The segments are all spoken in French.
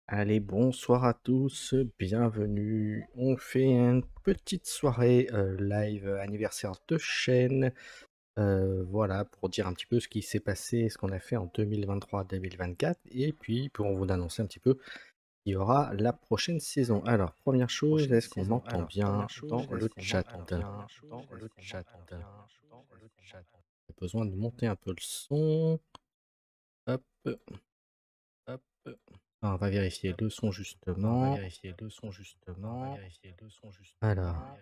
Allez, bonsoir à tous, bienvenue. On fait une petite soirée live anniversaire de chaîne. Voilà, pour dire un petit peu ce qui s'est passé, ce qu'on a fait en 2023-2024, et puis pour vous annoncer un petit peu il y aura la prochaine saison. Alors, première chose, est-ce qu'on m'entend bien dans le chat? J'ai besoin de monter un peu le son. Hop, hop. On va vérifier le son justement. Alors.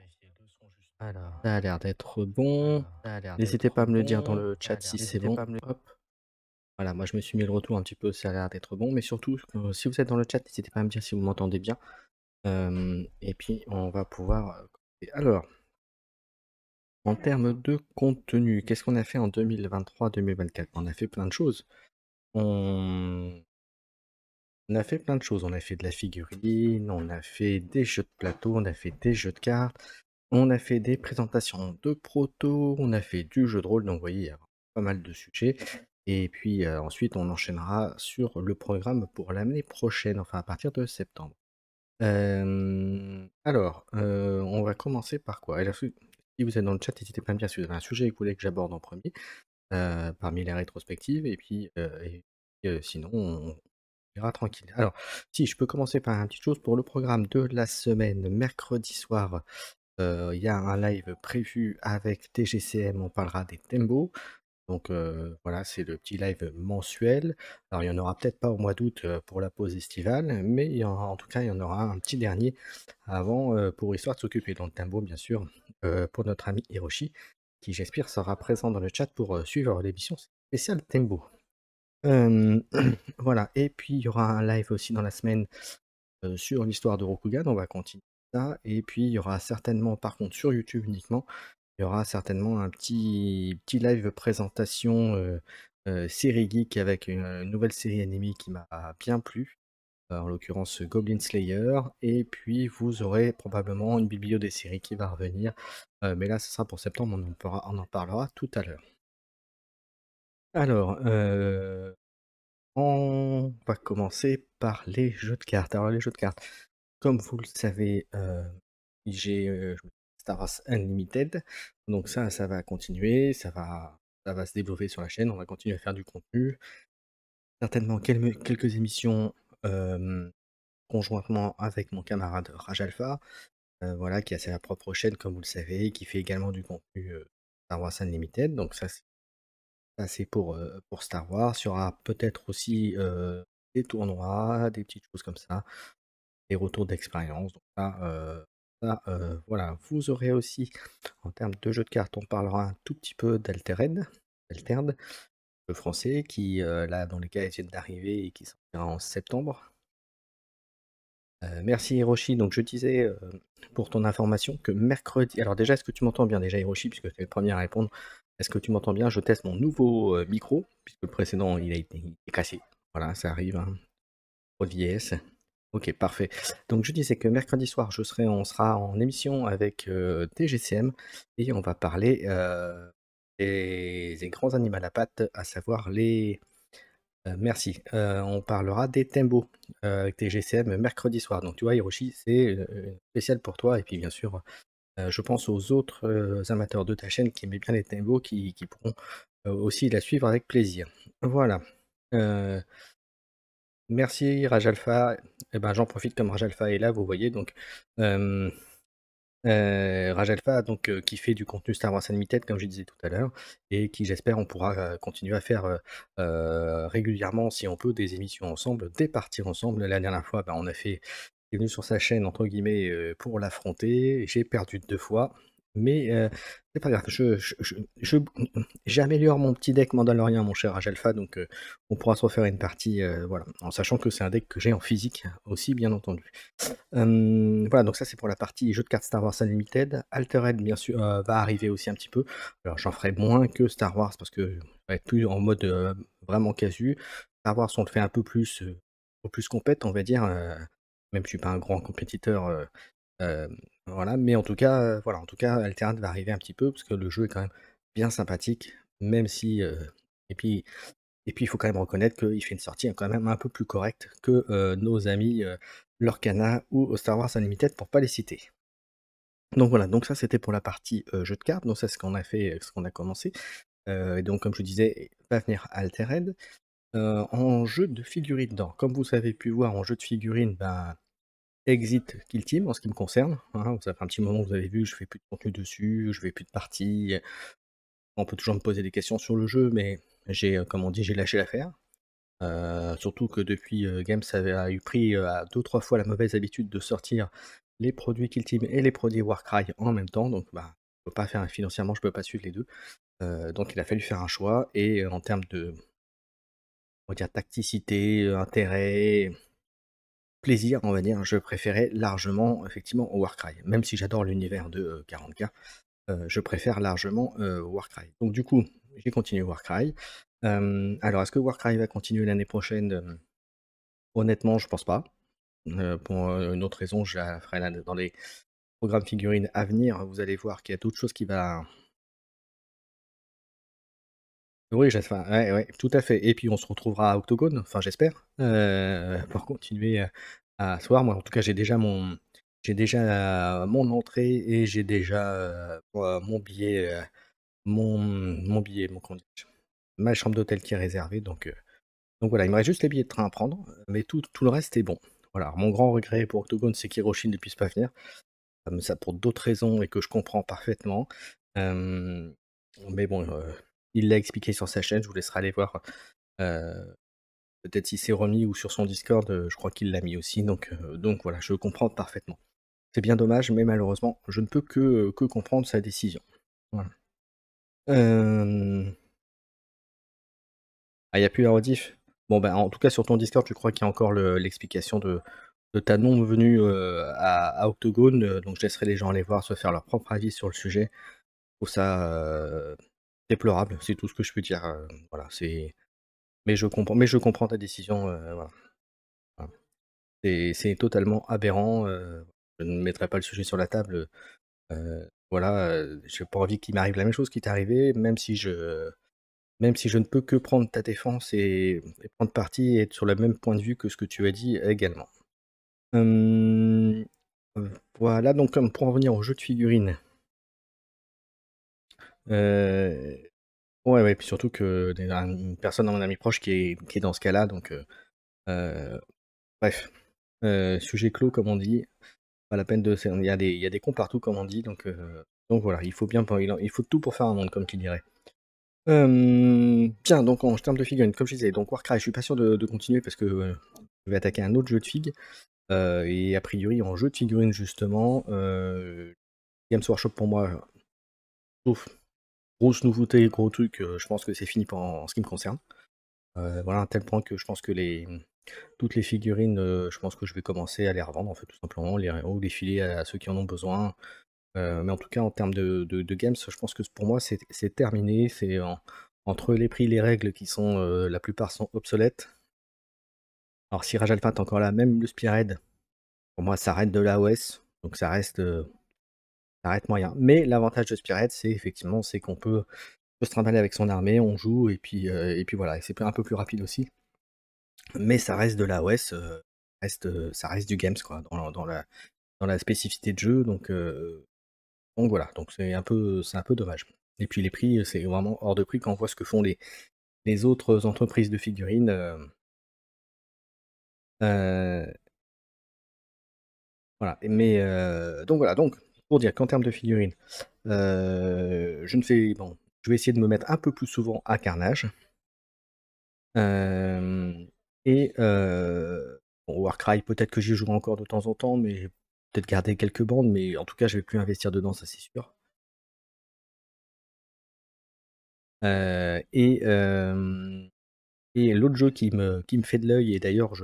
Ça a l'air d'être bon. N'hésitez pas à me le dire dans le chat si c'est bon. Hop. Voilà, moi je me suis mis le retour un petit peu, ça a l'air d'être bon. Mais surtout, si vous êtes dans le chat, n'hésitez pas à me dire si vous m'entendez bien. Et puis on va pouvoir commencer. Alors, en termes de contenu, qu'est-ce qu'on a fait en 2023-2024? On a fait plein de choses. On... on a fait plein de choses. On a fait de la figurine, on a fait des jeux de plateau, on a fait des jeux de cartes. On a fait des présentations de proto, on a fait du jeu de rôle, donc vous voyez, il y a pas mal de sujets. Et puis ensuite, on enchaînera sur le programme pour l'année prochaine, enfin à partir de septembre. Alors, on va commencer par quoi? Alors, si vous êtes dans le chat, n'hésitez pas à me dire si vous avez un sujet que vous voulez que j'aborde en premier, parmi les rétrospectives, et puis sinon, on ira tranquille. Alors, si je peux commencer par une petite chose pour le programme de la semaine, mercredi soir. Il y a un live prévu avec TGCM, on parlera des Tembo. Donc voilà, c'est le petit live mensuel. Alors il y en aura peut-être pas au mois d'août pour la pause estivale, mais en tout cas, il y en aura un petit dernier avant pour histoire de s'occuper. Donc Tembo, bien sûr, pour notre ami Hiroshi, qui j'espère sera présent dans le chat pour suivre l'émission spéciale Tembo. Voilà, et puis il y aura un live aussi dans la semaine sur l'histoire de Rokugan, on va continuer ça. Et puis il y aura certainement, par contre sur YouTube uniquement, il y aura certainement un petit live présentation série geek avec une nouvelle série animée qui m'a bien plu, en l'occurrence Goblin Slayer. Et puis vous aurez probablement une biblio des séries qui va revenir, mais là ce sera pour septembre, on en parlera tout à l'heure. Alors, on va commencer par les jeux de cartes. Alors les jeux de cartes, comme vous le savez, j'ai Star Wars Unlimited, donc ça va continuer, ça va se développer sur la chaîne, on va continuer à faire du contenu. Certainement quelques émissions conjointement avec mon camarade Raj Alpha, voilà, qui a sa propre chaîne comme vous le savez, qui fait également du contenu Star Wars Unlimited, donc ça c'est pour Star Wars. Il y aura peut-être aussi des tournois, des petites choses comme ça, des retours d'expérience. Donc voilà. Vous aurez aussi, en termes de jeux de cartes, on parlera un tout petit peu Altered, le français, qui là dans les cas viennent d'arriver et qui sortira en septembre. Merci Hiroshi. Donc je disais pour ton information que mercredi. Alors déjà, est-ce que tu m'entends bien déjà Hiroshi, puisque tu es le premier à répondre? Est-ce que tu m'entends bien? Je teste mon nouveau micro, puisque le précédent il est cassé. Voilà, ça arrive, hein. Trop de vieillesse. Ok, parfait. Donc je disais que mercredi soir, on sera en émission avec TGCM et on va parler des grands animaux à pattes, à savoir les. Merci. On parlera des Tembo avec TGCM mercredi soir. Donc tu vois, Hiroshi, c'est spécial pour toi. Et puis bien sûr, je pense aux autres amateurs de ta chaîne qui aiment bien les Tembo qui pourront aussi la suivre avec plaisir. Voilà. Euh, Merci Rajalfa. Eh ben, j'en profite comme Rajalfa est là, vous voyez. Donc, Rajalfa, donc, qui fait du contenu Star Wars Unlimited, comme je disais tout à l'heure, et qui, j'espère, on pourra continuer à faire régulièrement, si on peut, des émissions ensemble, des parties ensemble. La dernière fois, ben, il est venu sur sa chaîne, entre guillemets, pour l'affronter. J'ai perdu 2 fois. Mais c'est pas grave, j'améliore mon petit deck Mandalorien, mon cher Agelpha, donc on pourra se refaire une partie, voilà, en sachant que c'est un deck que j'ai en physique aussi, bien entendu. Voilà, donc ça c'est pour la partie jeu de cartes Star Wars Unlimited. Altered, bien sûr, va arriver aussi un petit peu. Alors j'en ferai moins que Star Wars parce que ça va être plus en mode vraiment casu. Star Wars, on le fait un peu plus, compète, on va dire. Même je suis pas un grand compétiteur. Voilà, mais en tout cas, Altered va arriver un petit peu parce que le jeu est quand même bien sympathique, même si et puis Et puis il faut quand même reconnaître qu'il fait une sortie quand même un peu plus correcte que, nos amis, Lorcana ou Star Wars Unlimited pour pas les citer. Donc voilà, donc ça c'était pour la partie, jeu de cartes, donc ça c'est ce qu'on a fait, ce qu'on a commencé. Et donc comme je vous disais, va venir Altered. En jeu de figurines, comme vous avez pu voir en jeu de figurines, ben, exit Kill Team en ce qui me concerne, hein. Ça fait un petit moment que vous avez vu, je fais plus de contenu dessus, je fais plus de parties. On peut toujours me poser des questions sur le jeu, mais j'ai, comme on dit, j'ai lâché l'affaire. Surtout que depuis, Games a eu pris, à 2-3 fois la mauvaise habitude de sortir les produits Kill Team et les produits Warcry en même temps, donc bah, je peux pas faire financièrement, je peux pas suivre les 2. Donc il a fallu faire un choix et en termes de, on va dire tacticité, intérêt, plaisir, on va dire, je préférais largement effectivement Warcry. Même si j'adore l'univers de, 40K, je préfère largement, Warcry. Donc du coup, j'ai continué Warcry. Alors est-ce que Warcry va continuer l'année prochaine? Honnêtement, je pense pas. Pour, une autre raison, je la ferai là dans les programmes figurines à venir, vous allez voir qu'il y a d'autres choses qui va oui, enfin, ouais, ouais, tout à fait et puis on se retrouvera à Octogone, enfin j'espère, pour continuer, à se voir. Moi, en tout cas, j'ai déjà mon entrée et j'ai déjà, mon billet, mon billet, mon comment dirais-je? Ma chambre d'hôtel qui est réservée donc voilà, il me reste juste les billets de train à prendre, mais tout le reste est bon. Voilà, alors mon grand regret pour Octogone, c'est qu'Hiroshi ne puisse pas venir. Comme ça pour d'autres raisons et que je comprends parfaitement. Hem, mais bon, il l'a expliqué sur sa chaîne, je vous laisserai aller voir, heu, peut-être s'il s'est remis ou sur son Discord, je crois qu'il l'a mis aussi donc voilà, je comprends parfaitement. C'est bien dommage, mais malheureusement, je ne peux que comprendre sa décision. Voilà. Hem, ah, il y a plus la rediff? Bon, ben, en tout cas sur ton Discord, je crois qu'il y a encore l'explication de ta non-venue, à Octogone, donc je laisserai les gens aller voir, se faire leur propre avis sur le sujet. Je trouve ça, déplorable, c'est tout ce que je peux dire, voilà, mais je comprends ta décision, voilà, voilà. C'est totalement aberrant, je ne mettrai pas le sujet sur la table, voilà, j'ai pas envie qu'il m'arrive la même chose qui t'est arrivé, même si je ne peux que prendre ta défense et prendre parti et être sur le même point de vue que ce que tu as dit également. Hem, voilà, donc comme pour en revenir au jeu de figurines, heu ouais, ouais, puis surtout que des une personne dans mon ami proche qui est dans ce cas-là, heu, bref, sujet clos comme on dit, pas la peine de il y a des cons partout comme on dit, donc voilà, il faut bien il faut tout pour faire un monde comme qui dirait. Bien, donc en termes de figurines, comme je disais, donc Warcry, je suis pas sûr de continuer parce que, je vais attaquer un autre jeu de figues, et a priori en jeu de figurines justement, Games Workshop pour moi, sauf grosse nouveauté, gros truc, je pense que c'est fini en ce qui me concerne. Voilà, à un tel point que je pense que toutes les figurines, je pense que je vais commencer à les revendre, en fait, tout simplement, ou les filer à ceux qui en ont besoin. Mais en tout cas, en termes de games, je pense que pour moi, c'est terminé. Entre les prix, les règles qui sont, la plupart sont obsolètes. Alors si Rage Alpha est encore là, même le Spearhead, pour moi, ça reste de l'AOS, donc ça reste moyen. Mais l'avantage de Spearhead, c'est effectivement, c'est qu'on peut se trimballer avec son armée, on joue et puis voilà et c'est un peu plus rapide aussi. Mais ça reste de l'AOS, ça reste du games quoi, dans la spécificité de jeu donc voilà, donc c'est un peu dommage. Et puis les prix, c'est vraiment hors de prix quand on voit ce que font les autres entreprises de figurines, heu, voilà. Mais donc voilà, donc pour dire qu'en termes de figurines, je vais essayer de me mettre un peu plus souvent à Carnage. Hem et bon Warcry, peut-être que j'y jouerai encore de temps en temps, mais peut-être garder quelques bandes, mais en tout cas, je vais plus investir dedans, ça c'est sûr. Heu et hem et l'autre jeu qui me fait de l'œil et d'ailleurs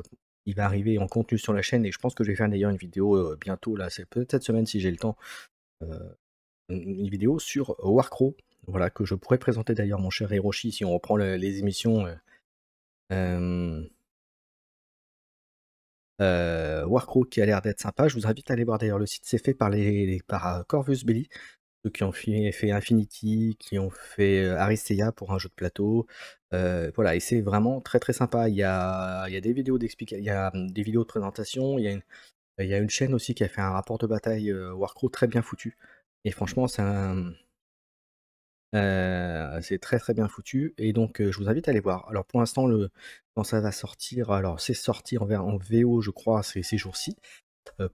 il va arriver en contenu sur la chaîne et je pense que je vais faire d'ailleurs une vidéo, bientôt là, c'est peut-être cette semaine si j'ai le temps, heu, une vidéo sur Warcraft, voilà, que je pourrais présenter d'ailleurs mon cher Hiroshi si on reprend les émissions, hem Warcraft qui a l'air d'être sympa. Je vous invite à aller voir d'ailleurs le site, c'est fait par Corvus Belli. ceux qui ont fait Infinity, qui ont fait, Aristeia pour un jeu de plateau. Voilà et c'est vraiment très, très sympa. Il y a des vidéos il y a, des vidéos de présentation, il y a une chaîne aussi qui a fait un rapport de bataille, Warcraft très bien foutu et franchement c'est très, très bien foutu et donc je vous invite à aller voir. Alors pour l'instant quand ça va sortir, alors c'est sorti en VO je crois ces jours-ci,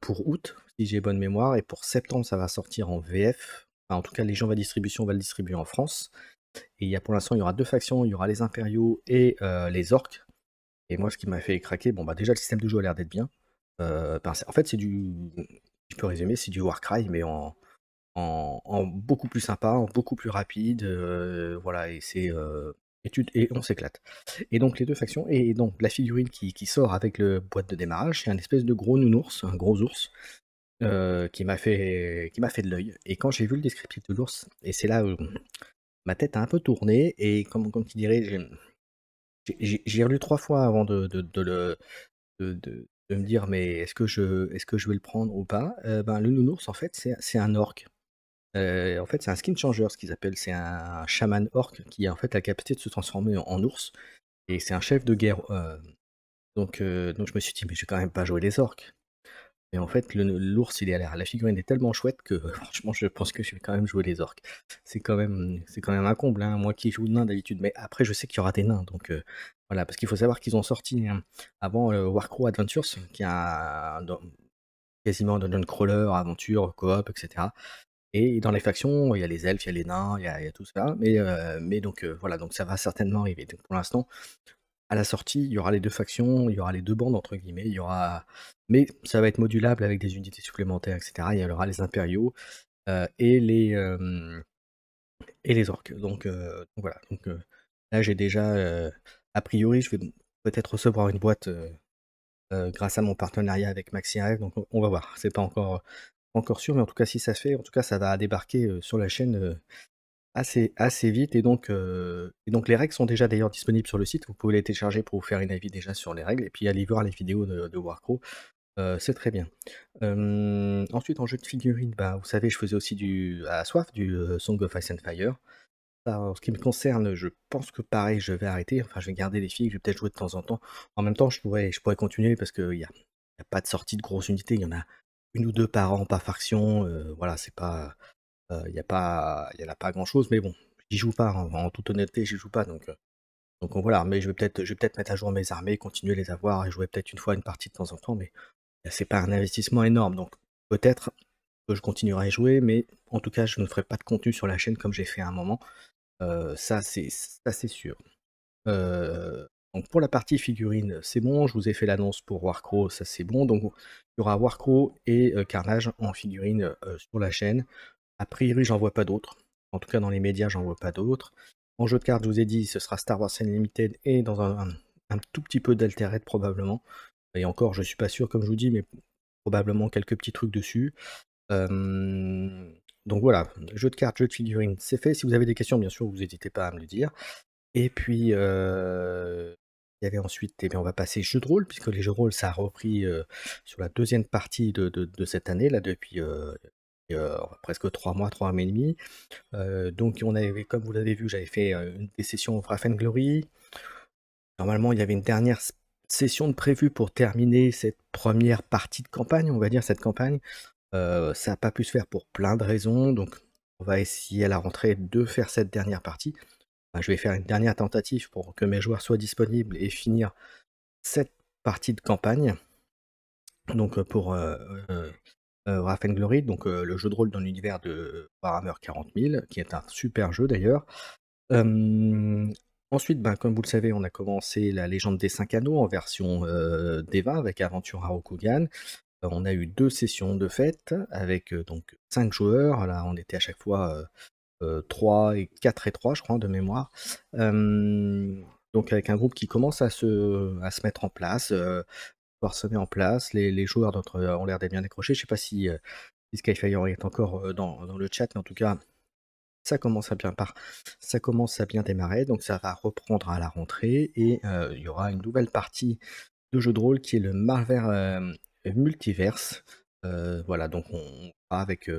pour août, si j'ai bonne mémoire et pour septembre ça va sortir en VF. Enfin, en tout cas les gens de la distribution va le distribuer en France et pour l'instant il y aura 2 factions, il y aura les impériaux et les orques et moi ce qui m'a fait craquer, bon bah déjà le système de jeu a l'air d'être bien. Ben, en fait c'est du je peux résumer, c'est du Warcry mais en beaucoup plus sympa, en beaucoup plus rapide, voilà et on s'éclate. Et donc les 2 factions et donc la figurine qui sort avec le boîte de démarrage, c'est un espèce de gros nounours, un gros ours, qui m'a fait de l'œil et quand j'ai vu le descriptif de l'ours et c'est là où ma tête a un peu tourné et comme qui dirait, j'ai relu 3 fois avant de me dire: «Mais est-ce que je vais le prendre ou pas?» Ben, le nounours en fait c'est un orc. En fait, c'est un skin changer, ce qu'ils appellent. C'est un chaman orc qui a en fait la capacité de se transformer en ours et c'est un chef de guerre, donc je me suis dit: «Mais je vais quand même pas jouer les orques» et en fait, l'ours, il est la figurine est tellement chouette que franchement, je pense que je vais quand même jouer les orques. C'est quand même un comble, hein, moi qui joue nain d'habitude, mais après je sais qu'il y aura des nains donc voilà. Parce qu'il faut savoir qu'ils ont sorti, avant, Warcraft Adventures qui est quasiment un dungeon crawler, aventure, coop et cetera. Et dans les factions, il y a les elfes, il y a les nains, il y a tout ça, mais donc voilà, donc ça va certainement arriver. Donc pour l'instant, à la sortie, il y aura les 2 factions, il y aura les 2 bandes entre guillemets, mais ça va être modulable avec des unités supplémentaires et cetera. Il y aura les impériaux, et les orques. Donc voilà, là j'ai déjà, a priori, je vais peut-être recevoir une boîte, grâce à mon partenariat avec MaxiRF, donc on va voir. C'est pas encore sûr, mais en tout cas si ça se fait, en tout cas ça va débarquer, sur la chaîne, assez vite et donc les règles sont déjà d'ailleurs disponibles sur le site. Vous pouvez les télécharger pour vous faire une avis déjà sur les règles et puis aller voir les vidéos de Warcraft, c'est très bien. Ensuite en jeu de figurines, bah, vous savez je faisais aussi à Soif du, Song of Ice and Fire. Ça, en ce qui me concerne, je pense que pareil je vais arrêter, enfin je vais garder les filles, je vais peut-être jouer de temps en temps. En même temps je pourrais continuer parce qu'il y a pas de sortie de grosses unités, il y en a une ou 2 par an par faction, voilà c'est pas il y en a pas grand-chose, mais bon, j'y joue pas, hein, en toute honnêteté, j'y joue pas, donc voilà, mais je vais peut-être mettre à jour mes armées, continuer à les avoir et jouer peut-être une fois une partie de temps en temps, mais c'est pas un investissement énorme, donc peut-être que je continuerai à y jouer, mais en tout cas, je ne ferai pas de contenu sur la chaîne comme j'ai fait à un moment, ça c'est sûr. Donc pour la partie figurines, c'est bon, je vous ai fait l'annonce pour Warcraft, ça c'est bon, donc il y aura Warcraft et Carnage en figurines, sur la chaîne. A priori, j'en vois pas d'autres. En tout cas, dans les médias, j'en vois pas d'autres. En jeu de cartes, je vous ai dit, ce sera Star Wars Unlimited et dans un tout petit peu d'Altered probablement. Et encore, je suis pas sûr, comme je vous dis, mais probablement quelques petits trucs dessus. Donc voilà, jeu de cartes, jeu de figurines, c'est fait. Si vous avez des questions, bien sûr, vous n'hésitez pas à me le dire. Et puis, il y avait ensuite, eh bien, on va passer jeux de rôle, puisque les jeux de rôle, ça a repris sur la deuxième partie de cette année, là, depuis presque 3 mois, 3 mois et demi. Donc on avait, comme vous l'avez vu, j'avais fait des sessions au Wrath and Glory. Normalement, il y avait une dernière session de prévue pour terminer cette première partie de campagne, on va dire, cette campagne. Ça n'a pas pu se faire pour plein de raisons, donc on va essayer à la rentrée de faire cette dernière partie. Enfin, je vais faire une dernière tentative pour que mes joueurs soient disponibles et finir cette partie de campagne. Donc pour Wrath and Glory, donc le jeu de rôle dans l'univers de Warhammer 40 000, qui est un super jeu d'ailleurs. Ensuite, ben, comme vous le savez, on a commencé la Légende des 5 Anneaux en version DEVA avec Aventure à Rokugan. On a eu 2 sessions de fête avec donc 5 joueurs. Là, on était à chaque fois 3 et 4 et 3, je crois, de mémoire. Donc avec un groupe qui commence à se mettre en place, pouvoir se mettre en place. Les joueurs ont l'air d'être bien accrochés. Je sais pas si Skyfire est encore dans le chat, mais en tout cas, ça commence à bien démarrer, donc ça va reprendre à la rentrée et il y aura une nouvelle partie de jeu de rôle qui est le Marvel Multiverse. Voilà, donc on va avec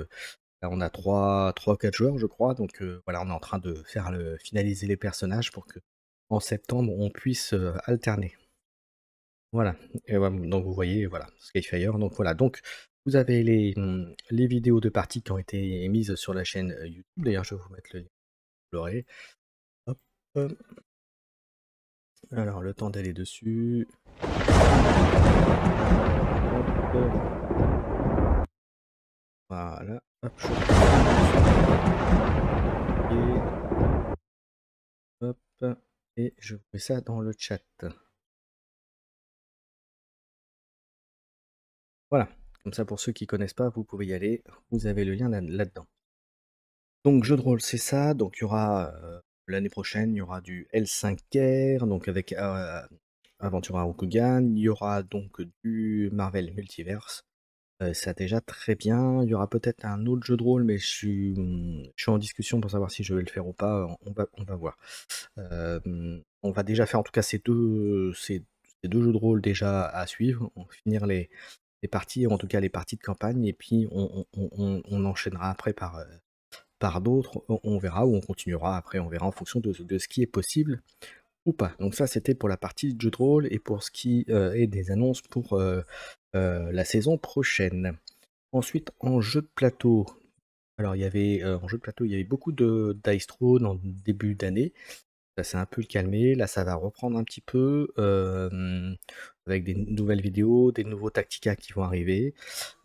Là, on a 3 4 joueurs, je crois, donc voilà, on est en train de faire finaliser les personnages pour que en septembre, on puisse, alterner. Voilà et donc vous voyez, voilà, Skyfire, donc voilà, donc vous avez les vidéos de parties qui ont été mises sur la chaîne, YouTube. D'ailleurs, je vais vous mettre le lien, vous l'aurez. Hop, alors le temps d'aller dessus. Hop, voilà, hop, hop et je vous mets ça dans le chat. Voilà, comme ça pour ceux qui connaissent pas, vous pouvez y aller, vous avez le lien là-dedans. Donc jeu de rôle, c'est ça, donc il y aura, l'année prochaine, il y aura du L5R, donc avec, Aventura Rokugan, il y aura donc du Marvel Multiverse, ça déjà très bien. Il y aura peut-être un autre jeu de rôle, mais je suis en discussion pour savoir si je vais le faire ou pas, on va voir. On va déjà faire en tout cas ces 2 jeux de rôle déjà à suivre, on va finir les parties, en tout cas les parties de campagne et puis on enchaînera après par d'autres, on verra ou on continuera après, on verra en fonction de ce qui est possible ou pas. Donc ça, c'était pour la partie jeu de rôle et pour ce qui, est des annonces pour, la saison prochaine. Ensuite, en jeu de plateau, alors il y avait, en jeu de plateau, il y avait beaucoup de Dice Throne en début d'année. Ça s'est un peu calmé, là ça va reprendre un petit peu, avec des nouvelles vidéos, des nouveaux Tactica qui vont arriver.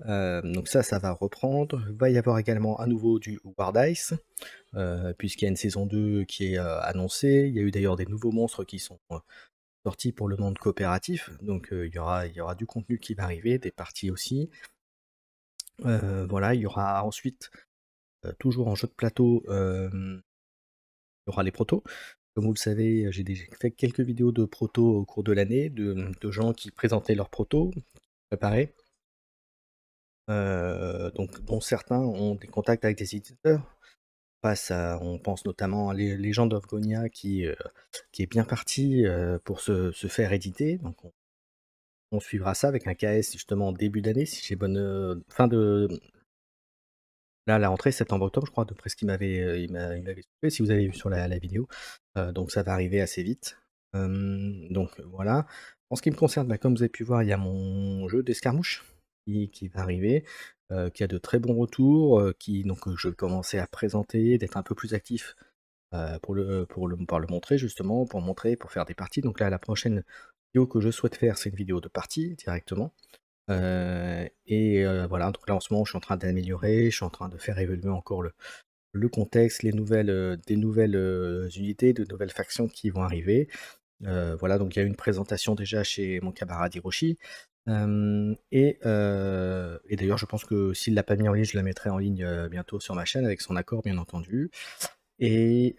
Donc ça va reprendre. Il va y avoir également à nouveau du War Dice, puisqu'il y a une saison 2 qui est, annoncée. Il y a eu d'ailleurs des nouveaux monstres qui sont, sortis pour le monde coopératif, donc il y aura du contenu qui va arriver, des parties aussi. Voilà, il y aura ensuite, toujours en jeu de plateau, il y aura les protos. Comme vous le savez, j'ai déjà fait quelques vidéos de protos au cours de l'année, de gens qui présentaient leurs protos, préparés. Donc dont certains ont des contacts avec des éditeurs. On pense notamment à Legend of Gonia qui est bien parti, pour se faire éditer. Donc on suivra ça avec un KS justement en début d'année, si j'ai bonne, fin de là, la rentrée septembre-octobre, je crois, d'après ce il m'avait expliqué, si vous avez vu sur la vidéo. Donc ça va arriver assez vite. Donc voilà. En ce qui me concerne, bah, comme vous avez pu voir, il y a mon jeu d'escarmouche qui va arriver, qui a de très bons retours, je vais commencer à présenter, d'être un peu plus actif, pour le montrer justement, pour montrer, pour faire des parties. Donc là, la prochaine vidéo que je souhaite faire, c'est une vidéo de partie directement. Voilà, donc là en ce moment je suis en train d'améliorer, je suis en train de faire évoluer encore le contexte, des nouvelles, unités, de nouvelles factions qui vont arriver. Voilà, donc il y a eu une présentation déjà chez mon camarade Hiroshi. Et d'ailleurs je pense que s'il l'a pas mis en ligne, je la mettrai en ligne, bientôt sur ma chaîne avec son accord bien entendu. Et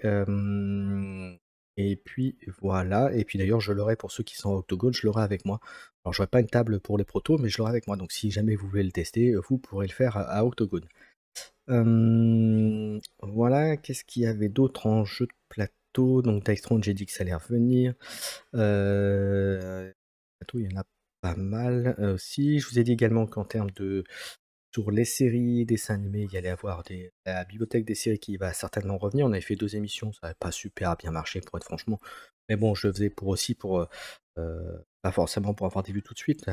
et puis voilà, et puis d'ailleurs je l'aurai pour ceux qui sont à Octogone, je l'aurai avec moi. Alors j'aurai pas une table pour les protos, mais je l'aurai avec moi, donc si jamais vous voulez le tester, vous pourrez le faire à Octogone. Voilà, qu'est-ce qu'il y avait d'autre en jeu de plateau? Donc Dice Throne, j'ai dit que ça allait revenir. Plateau, il y en a pas mal, aussi. Je vous ai dit également qu'en termes de sur les séries, dessins animés, il y allait avoir la bibliothèque des séries qui va certainement revenir. On avait fait 2 émissions, ça n'avait pas super bien marché pour être franchement. Mais bon, je le faisais pas forcément pour avoir des vues tout de suite.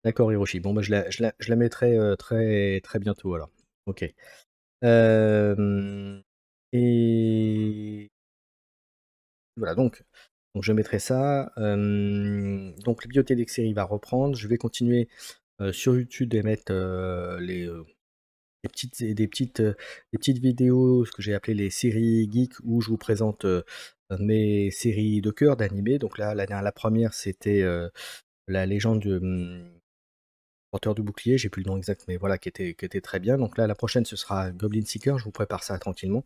D'accord Hiroshi, bon bah je la mettrai, très très bientôt alors. OK. Hem et voilà donc je mettrai ça, donc la bibliothèque des séries va reprendre. Je vais continuer, sur YouTube et mettre, des petites vidéos, ce que j'ai appelé les séries geeks où je vous présente, mes séries de cœur d'animés. Donc là, la première c'était, La Légende Porteur du bouclier, j'ai plus le nom exact, mais voilà, qui était très bien. Donc là, la prochaine, ce sera Goblin Seeker, je vous prépare ça tranquillement.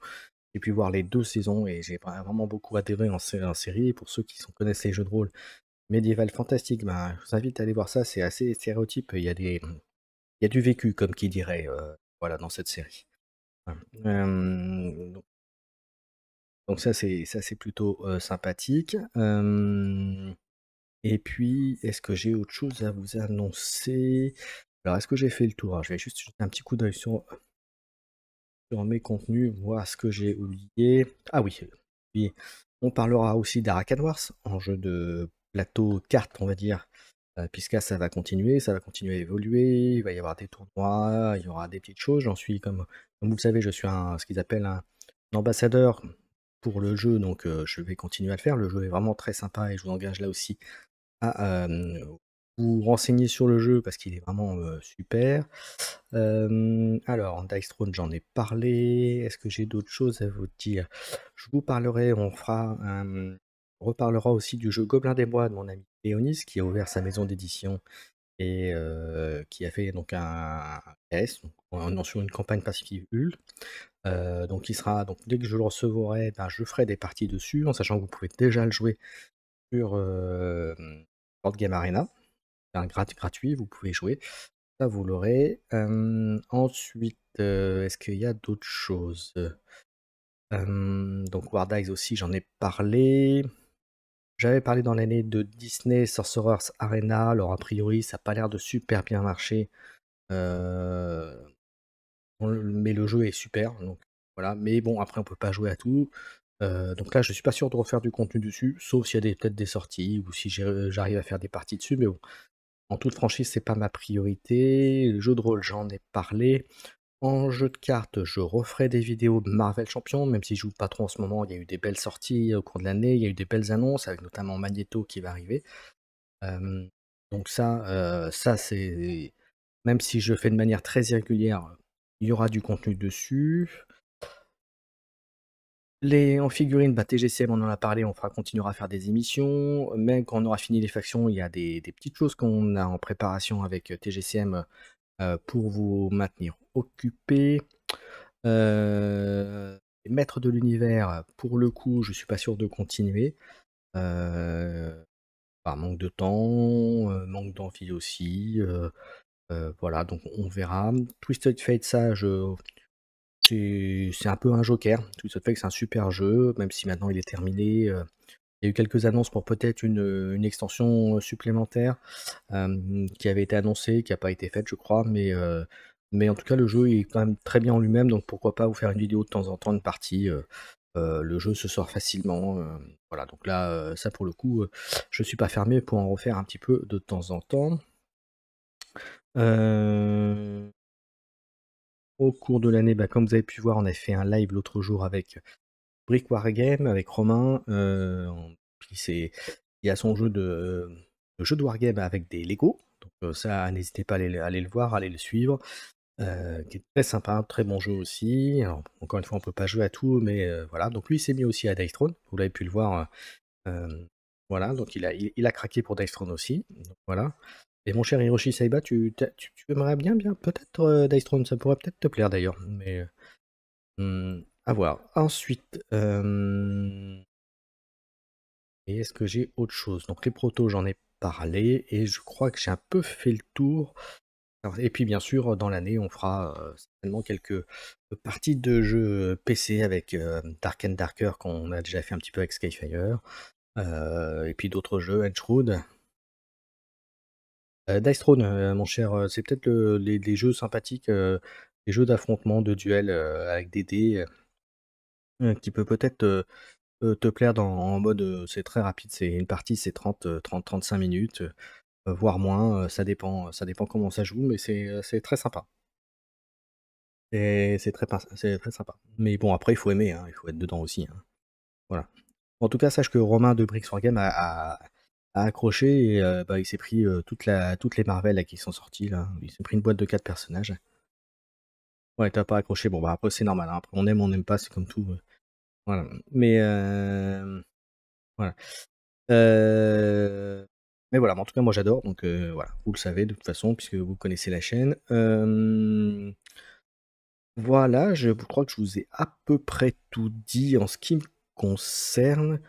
J'ai pu voir les 2 saisons et j'ai vraiment beaucoup adhéré en série. Et pour ceux qui connaissent les jeux de rôle médiéval fantastique, ben, je vous invite à aller voir ça, c'est assez stéréotype, il y a du vécu, comme qui dirait, voilà, dans cette série. Voilà. Donc ça c'est plutôt, sympathique. Et puis, est-ce que j'ai autre chose à vous annoncer? Alors est-ce que j'ai fait le tour? Alors je vais juste jeter un petit coup d'œil sur mes contenus, voir ce que j'ai oublié. Ah oui, oui, on parlera aussi d'Arakan Wars, en jeu de plateau cartes, on va dire, puisque ça va continuer à évoluer, il va y avoir des tournois, il y aura des petites choses. J'en suis comme vous le savez, je suis ce qu'ils appellent un ambassadeur pour le jeu, donc je vais continuer à le faire. Le jeu est vraiment très sympa et je vous engage là aussi à vous renseigner sur le jeu parce qu'il est vraiment super. Alors, Dice Throne, j'en ai parlé. Est-ce que j'ai d'autres choses à vous dire? Je vous parlerai, on reparlera aussi du jeu Gobelin des Bois de mon ami Léonis, qui a ouvert sa maison d'édition et qui a fait donc un PS, donc, sur une campagne pacifique Ulule. Donc il sera, donc dès que je le recevrai, ben, je ferai des parties dessus, en sachant que vous pouvez déjà le jouer sur Board Game Arena. C'est un gratuit, vous pouvez jouer. Ça, vous l'aurez. Ensuite, est-ce qu'il y a d'autres choses? Donc War Dice aussi, j'en ai parlé. J'avais parlé dans l'année de Disney Sorcerer's Arena. Alors a priori, ça n'a pas l'air de super bien marcher. Mais le jeu est super, donc voilà. Mais bon, après, on peut pas jouer à tout. Donc là, je suis pas sûr de refaire du contenu dessus, sauf s'il y a peut-être des sorties ou si j'arrive à faire des parties dessus. Mais bon, en toute franchise, c'est pas ma priorité. Le jeu de rôle, j'en ai parlé. En jeu de cartes, je referai des vidéos de Marvel Champions, même si je joue pas trop en ce moment. Il y a eu des belles sorties au cours de l'année, il y a eu des belles annonces, avec notamment Magneto qui va arriver. Euh, donc ça c'est... Même si je fais de manière très irrégulière, il y aura du contenu dessus. En figurines, bah, TGCM, on en a parlé, continuera à faire des émissions. Même quand on aura fini les factions, il y a des petites choses qu'on a en préparation avec TGCM pour vous maintenir occupés. Maître de l'univers, pour le coup, je suis pas sûr de continuer. Par manque de temps, manque d'envie aussi. Voilà, donc on verra. Twisted Fate, c'est un peu un joker. Twisted Fate, c'est un super jeu, même si maintenant il est terminé. Il y a eu quelques annonces pour peut-être une extension supplémentaire qui avait été annoncée, qui n'a pas été faite, je crois. Mais en tout cas, le jeu est quand même très bien en lui-même, donc pourquoi pas vous faire une vidéo de temps en temps, une partie. Le jeu se sort facilement. Voilà, donc là, ça pour le coup, je suis pas fermé pour en refaire un petit peu de temps en temps. Euh, Au cours de l'année, bah, comme vous avez pu voir, on a fait un live l'autre jour avec Brick Wargame, avec Romain. Puis il y a son jeu de Wargame avec des Lego. Donc ça, n'hésitez pas à aller le voir, à aller le suivre. Qui est très sympa, très bon jeu aussi. Alors, encore une fois, on peut pas jouer à tout, mais voilà. Donc lui, il s'est mis aussi à Dice Throne. Vous l'avez pu le voir. Voilà, donc il a craqué pour Dice Throne aussi. Donc voilà. Et mon cher Hiroshi Saiba, tu aimerais bien peut-être Dice Throne, ça pourrait peut-être te plaire d'ailleurs. Mais à voir. Ensuite, et est-ce que j'ai autre chose? Donc les protos, j'en ai parlé et je crois que j'ai un peu fait le tour. Et puis bien sûr, dans l'année, on fera certainement quelques parties de jeux PC avec Dark and Darker qu'on a déjà fait un petit peu avec Skyfire. Et puis d'autres jeux, Edgerood. Dice Throne, mon cher, c'est peut-être les jeux sympathiques, les jeux d'affrontement, de duel avec des dés, qui peut peut-être te plaire en mode c'est très rapide, c'est une partie, c'est 30-35 minutes, voire moins, ça dépend comment ça joue, mais c'est très sympa. Et c'est très sympa. Mais bon, après, il faut aimer, hein, il faut être dedans aussi, hein. Voilà. En tout cas, sache que Romain de Bricks Game a accroché et bah, il s'est pris toutes les Marvel là, qui sont sorties là. Il s'est pris une boîte de 4 personnages. Ouais, t'as pas accroché. Bon, bah après, c'est normal, hein. Après, on n'aime pas, c'est comme tout. Voilà. Mais voilà. Euh, Mais voilà, mais en tout cas, moi j'adore. Donc voilà, vous le savez de toute façon, puisque vous connaissez la chaîne. Voilà, je crois que je vous ai à peu près tout dit en ce qui me concerne.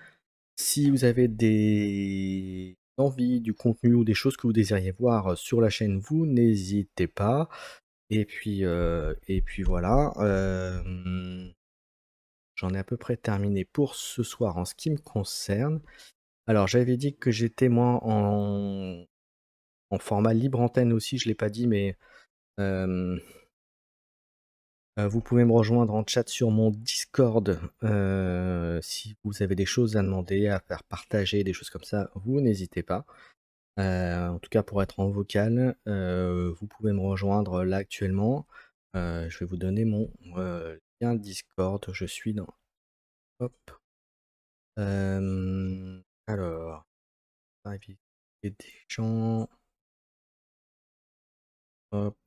Si vous avez des envies, du contenu ou des choses que vous désiriez voir sur la chaîne, vous n'hésitez pas. Et puis voilà. J'en ai à peu près terminé pour ce soir en ce qui me concerne. Alors, j'avais dit que j'étais moi en format libre antenne aussi, je l'ai pas dit, mais hem, vous pouvez me rejoindre en chat sur mon Discord, si vous avez des choses à demander, à faire partager, des choses comme ça, vous n'hésitez pas. En tout cas pour être en vocal, vous pouvez me rejoindre là actuellement. Je vais vous donner mon, lien Discord. Je suis dans hop, alors, inviter des gens, hop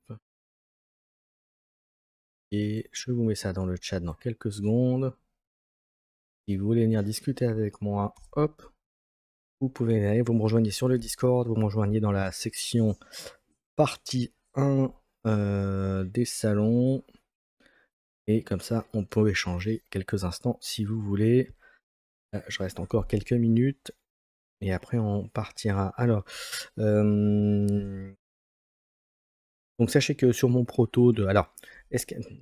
et je vous mets ça dans le chat dans quelques secondes. Si vous voulez venir discuter avec moi, hop, vous pouvez aller, vous me rejoignez sur le Discord, vous me rejoignez dans la section partie 1, des salons et comme ça on peut échanger quelques instants si vous voulez. Je reste encore quelques minutes et après on partira. Alors, donc sachez que sur mon proto de alors,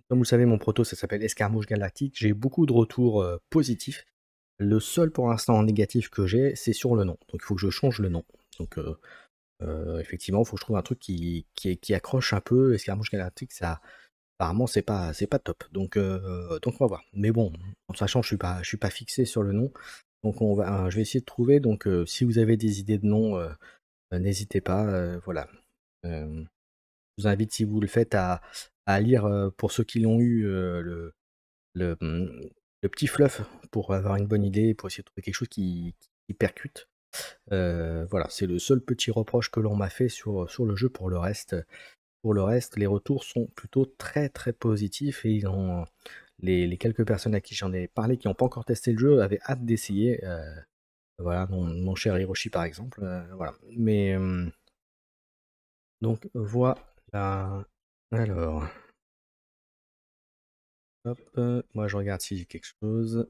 comme vous le savez, mon proto ça s'appelle Escarmouche Galactique. J'ai beaucoup de retours, positifs. Le seul pour l'instant négatif que j'ai, c'est sur le nom. Donc il faut que je change le nom. Donc, effectivement, il faut que je trouve un truc qui accroche un peu. Escarmouche Galactique, ça apparemment c'est pas top. Donc on va voir. Mais bon, en sachant que je suis pas fixé sur le nom, donc je vais essayer de trouver. Donc, si vous avez des idées de noms, n'hésitez pas, voilà. Je vous invite, si vous le faites, à lire, pour ceux qui l'ont eu, le, mmh, le petit fluff pour avoir une bonne idée, pour essayer de trouver quelque chose qui percute. Voilà, c'est le seul petit reproche que l'on m'a fait sur le jeu. Pour le reste, les retours sont plutôt très, très positifs et les quelques personnes à qui j'en ai parlé, qui n'ont pas encore testé le jeu, avaient hâte d'essayer, voilà, mon cher Hiroshi par exemple, voilà. Mais, donc voilà. Alors, hop, moi je regarde si j'ai quelque chose.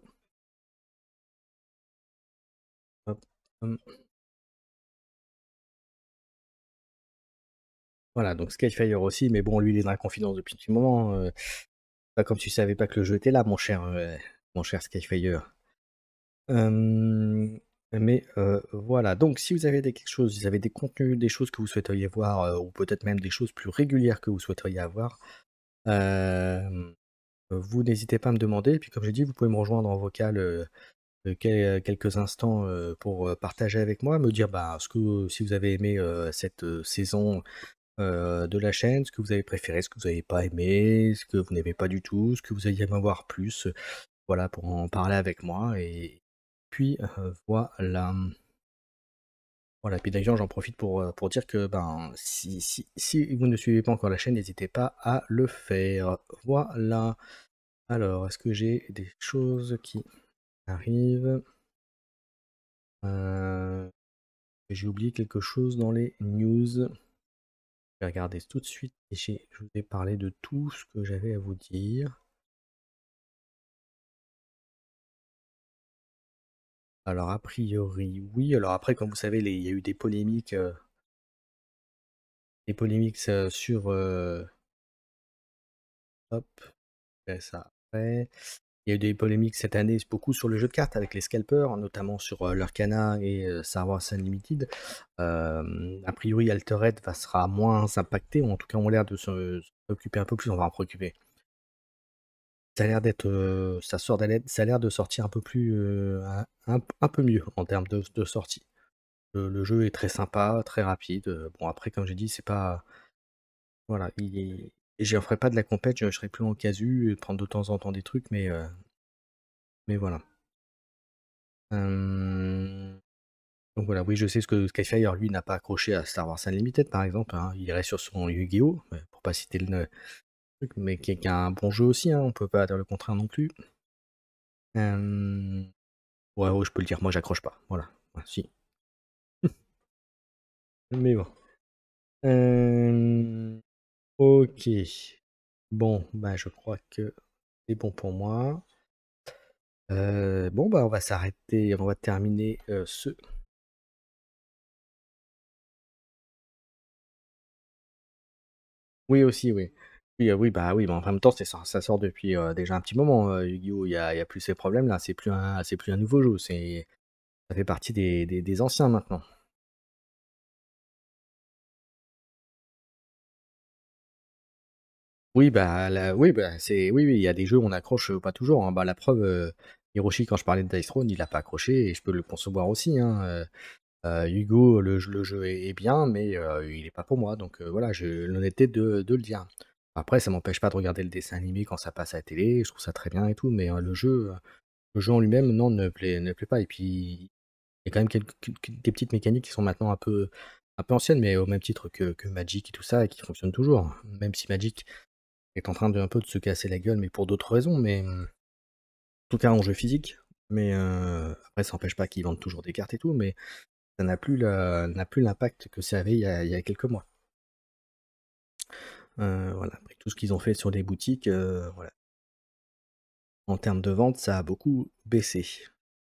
Hop, hum. Voilà, donc Skyfire aussi, mais bon, lui, il est dans la confidence depuis un petit moment, pas comme tu savais pas que le jeu était là, mon cher Skyfire. Mais, voilà, donc si vous avez quelque chose, vous avez des contenus, des choses que vous souhaiteriez voir, ou peut-être même des choses plus régulières que vous souhaiteriez avoir, hem, vous n'hésitez pas à me demander et puis comme j'ai dit, vous pouvez me rejoindre en vocal, quelques instants, pour, partager avec moi, me dire, bah, si vous avez aimé, cette, saison, de la chaîne, ce que vous avez préféré, ce que vous n'avez pas aimé, ce que vous n'aimez pas du tout, ce que vous alliez aimé voir plus, voilà, pour en parler avec moi et puis, voilà. Voilà, puis d'ailleurs, j'en profite pour dire que, ben, si vous ne suivez pas encore la chaîne, n'hésitez pas à le faire. Voilà. Alors, est-ce que j'ai des choses qui arrivent? Heu, j'ai oublié quelque chose dans les news. Je vais regarder tout de suite et je vous ai parlé de tout ce que j'avais à vous dire. Alors a priori, oui. Alors après, comme vous savez, il y a eu des polémiques, sur, hop, ça après. Il y a eu des polémiques cette année, beaucoup sur le jeu de cartes avec les scalpers, notamment sur, Lurkana et Star Wars Unlimited. A priori, Altered sera moins impacté, ou en tout cas ont l'air de se préoccuper un peu plus, on va en préoccuper. Ça a l'air d'être, ça a l'air de sortir un peu plus, un peu mieux en termes de sortie. Le jeu est très sympa, très rapide, bon après comme j'ai dit, c'est pas voilà, j'en ferai pas de la compète, je serai plus en casu et prendre de temps en temps des trucs, mais voilà. Hem, donc voilà, oui, je sais ce que Skyfire, lui, n'a pas accroché à Star Wars Unlimited, par exemple, hein. Il reste sur son Yu-Gi-Oh! Pour pas citer le truc, mais qui est un bon jeu aussi, hein, on peut pas dire le contraire non plus. Hem, ouais, ouais, je peux le dire, moi j'accroche pas, voilà. Ouais, si. Mais bon. Hem, OK. Bon, bah, je crois que c'est bon pour moi. Bon, bah, on va s'arrêter, on va terminer, ce oui aussi, oui. Oui, oui, bah, oui, mais en même temps, ça sort depuis, déjà un petit moment, Yu-Gi-Oh! Il y a plus ces problèmes-là, c'est plus un nouveau jeu, ça fait partie des anciens maintenant. Oui, bah, oui, bah, oui, oui, il y a des jeux où on accroche, pas toujours, hein. Bah, la preuve, Hiroshi, quand je parlais de Dice Throne, il a pas accroché et je peux le concevoir aussi, hein. Hugo, le jeu est bien, mais il est pas pour moi, donc voilà, j'ai l'honnêteté de le dire. Après, ça m'empêche pas de regarder le dessin animé quand ça passe à la télé, je trouve ça très bien et tout, mais le jeu en lui-même, non, ne plaît pas. Et puis, il y a quand même des petites mécaniques qui sont maintenant un peu anciennes, mais au même titre que Magic et tout ça, et qui fonctionnent toujours. Même si Magic est en train un peu de se casser la gueule, mais pour d'autres raisons, mais en tout cas en jeu physique. Mais après, ça n'empêche pas qu'ils vendent toujours des cartes et tout, mais ça n'a plus l'impact que ça avait il y a quelques mois. Voilà, après tout ce qu'ils ont fait sur les boutiques, voilà. En termes de vente, ça a beaucoup baissé.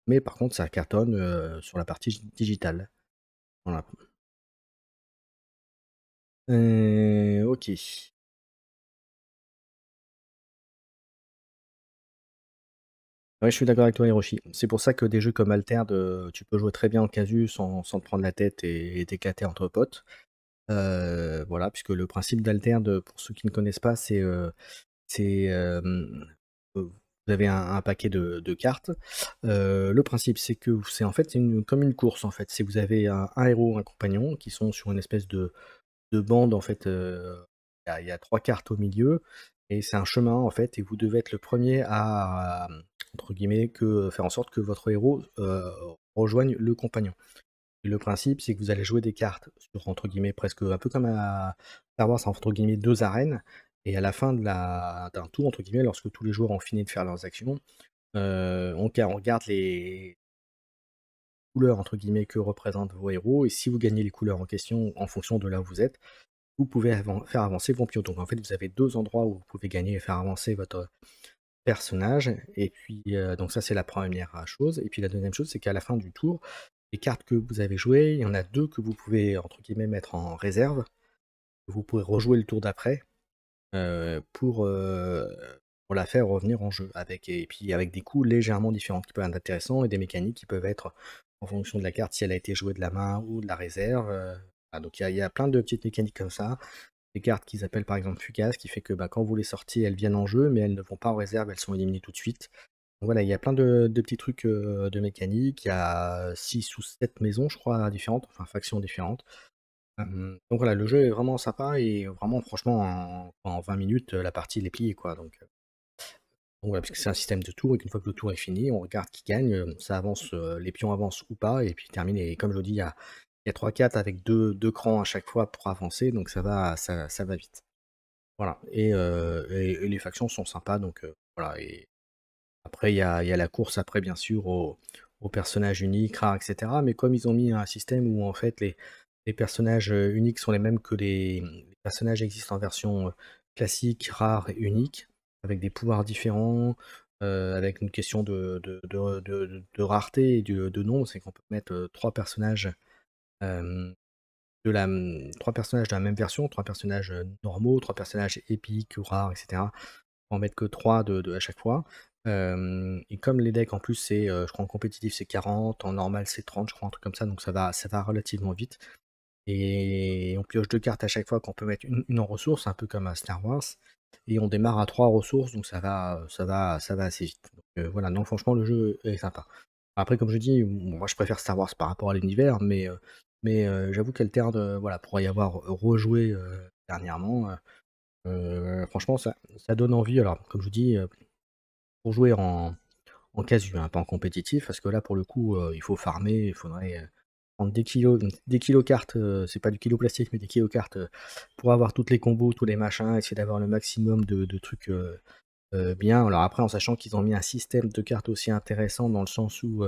Mais par contre, ça cartonne, sur la partie digitale. Voilà. OK. Ouais, je suis d'accord avec toi, Hiroshi. C'est pour ça que des jeux comme Altered, tu peux jouer très bien en casu sans te prendre la tête et t'éclater entre potes. Voilà, puisque le principe d'Alterd, pour ceux qui ne connaissent pas, c'est, vous avez un paquet de cartes. Le principe, c'est que c'est en fait, c'est comme une course, en fait. C'est vous avez un héros, un compagnon qui sont sur une espèce de bande, en fait, il y a 3 cartes au milieu et c'est un chemin, en fait, et vous devez être le premier à, entre guillemets, faire en sorte que votre héros, rejoigne le compagnon. Et le principe, c'est que vous allez jouer des cartes sur, entre guillemets, presque un peu comme à Star Wars, entre guillemets, 2 arènes, et à la fin d'un tour, entre guillemets, lorsque tous les joueurs ont fini de faire leurs actions, on regarde les couleurs, entre guillemets, que représentent vos héros, et si vous gagnez les couleurs en question en fonction de là où vous êtes, vous pouvez faire avancer vos pions. Donc en fait, vous avez 2 endroits où vous pouvez gagner et faire avancer votre personnage, et puis, donc ça, c'est la première chose, et puis la deuxième chose, c'est qu'à la fin du tour, les cartes que vous avez jouées, il y en a 2 que vous pouvez, entre guillemets, «mettre en réserve». Vous pourrez rejouer le tour d'après, heu, pour, heu, pour la faire revenir en jeu avec, et puis avec des coups légèrement différents qui peuvent être intéressants, et des mécaniques qui peuvent être en fonction de la carte, si elle a été jouée de la main ou de la réserve, voilà, donc il y a plein de petites mécaniques comme ça. Des cartes qu'ils appellent par exemple fugaces, qui fait que, bah, quand vous les sortez, elles viennent en jeu, mais elles ne vont pas en réserve, elles sont éliminées tout de suite. Donc voilà, il y a plein de petits trucs, de mécanique. Il y a 6 ou 7 maisons, je crois, différentes, enfin factions différentes. Donc voilà, le jeu est vraiment sympa, et vraiment franchement en 20 minutes, la partie elle est pliée, quoi, donc voilà, parce que c'est un système de tours, et qu'une fois que le tour est fini, on regarde qui gagne, ça avance, les pions avancent ou pas, et puis terminé. Et comme je le dis, il y a 3 cartes avec deux crans à chaque fois pour avancer, donc ça va vite. Voilà, et les factions sont sympas, donc voilà. Et après il y a la course après, bien sûr, aux personnages uniques, rares et cetera, mais comme ils ont mis un système où en fait les personnages, uniques sont les mêmes que les personnages existent en version, classique, rare et unique, avec des pouvoirs différents, avec une question de rareté et de nombre. C'est qu'on peut mettre, 3 personnages, hem, 3 personnages de la même version, 3 personnages, normaux, 3 personnages épiques ou rares et cetera. En mettre que 3 à chaque fois. Et comme les decks en plus c'est, je crois en compétitif c'est 40, en normal c'est 30, je crois, un truc comme ça, donc ça va relativement vite, et on pioche 2 cartes à chaque fois, qu'on peut mettre une en ressources, un peu comme à Star Wars, et on démarre à 3 ressources, donc ça va assez vite. Donc voilà, non, franchement le jeu est sympa. Après, comme je dis, moi je préfère Star Wars par rapport à l'univers, mais j'avoue qu'Alterd, voilà, pour y avoir rejoué, dernièrement, franchement ça donne envie. Alors comme je vous dis, pour jouer en casu, hein, pas en compétitif, parce que là, pour le coup, il faut farmer, il faudrait, prendre des kilos cartes, c'est pas du kilo plastique, mais des kilos cartes, pour avoir toutes les combos, tous les machins, essayer d'avoir le maximum de trucs, bien. Alors après, en sachant qu'ils ont mis un système de cartes aussi intéressant, dans le sens où,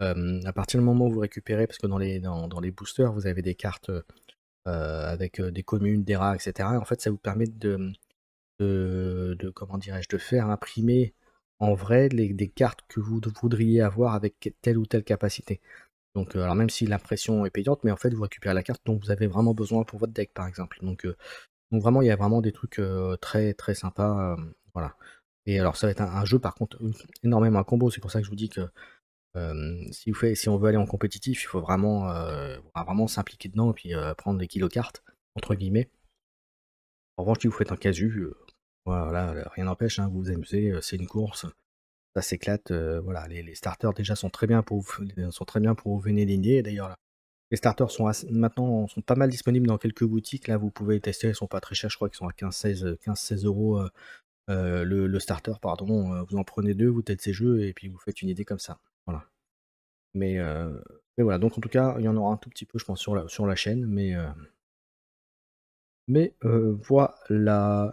à partir du moment où vous récupérez, parce que dans les boosters, vous avez des cartes, avec, des communes, des rats et cetera, et en fait, ça vous permet de comment dirais-je? De faire imprimer en vrai des cartes que vous voudriez avoir avec telle ou telle capacité. Donc, alors même si l'impression est payante, mais en fait vous récupérez la carte dont vous avez vraiment besoin pour votre deck, par exemple. Donc vraiment il y a vraiment des trucs, très, très sympas, voilà. Et alors ça va être un jeu par contre, énormément à combo. C'est pour ça que je vous dis que, si on veut aller en compétitif, il faut vraiment s'impliquer dedans, et puis, prendre «les kilos cartes» entre guillemets. En revanche, si vous faites un casu, Voilà, rien n'empêche, hein, vous vous amusez, c'est une course, ça s'éclate, voilà, les starters déjà sont très bien pour vous vénélier. D'ailleurs, là, les starters maintenant sont pas mal disponibles dans quelques boutiques, là, vous pouvez les tester, ils sont pas très chers, je crois qu'ils sont à 15-16 €, le starter, pardon, vous en prenez 2, vous testez ces jeux et puis vous faites une idée comme ça. Voilà. Mais, heu, mais voilà, donc en tout cas, il y en aura un tout petit peu, je pense, sur la chaîne, voilà,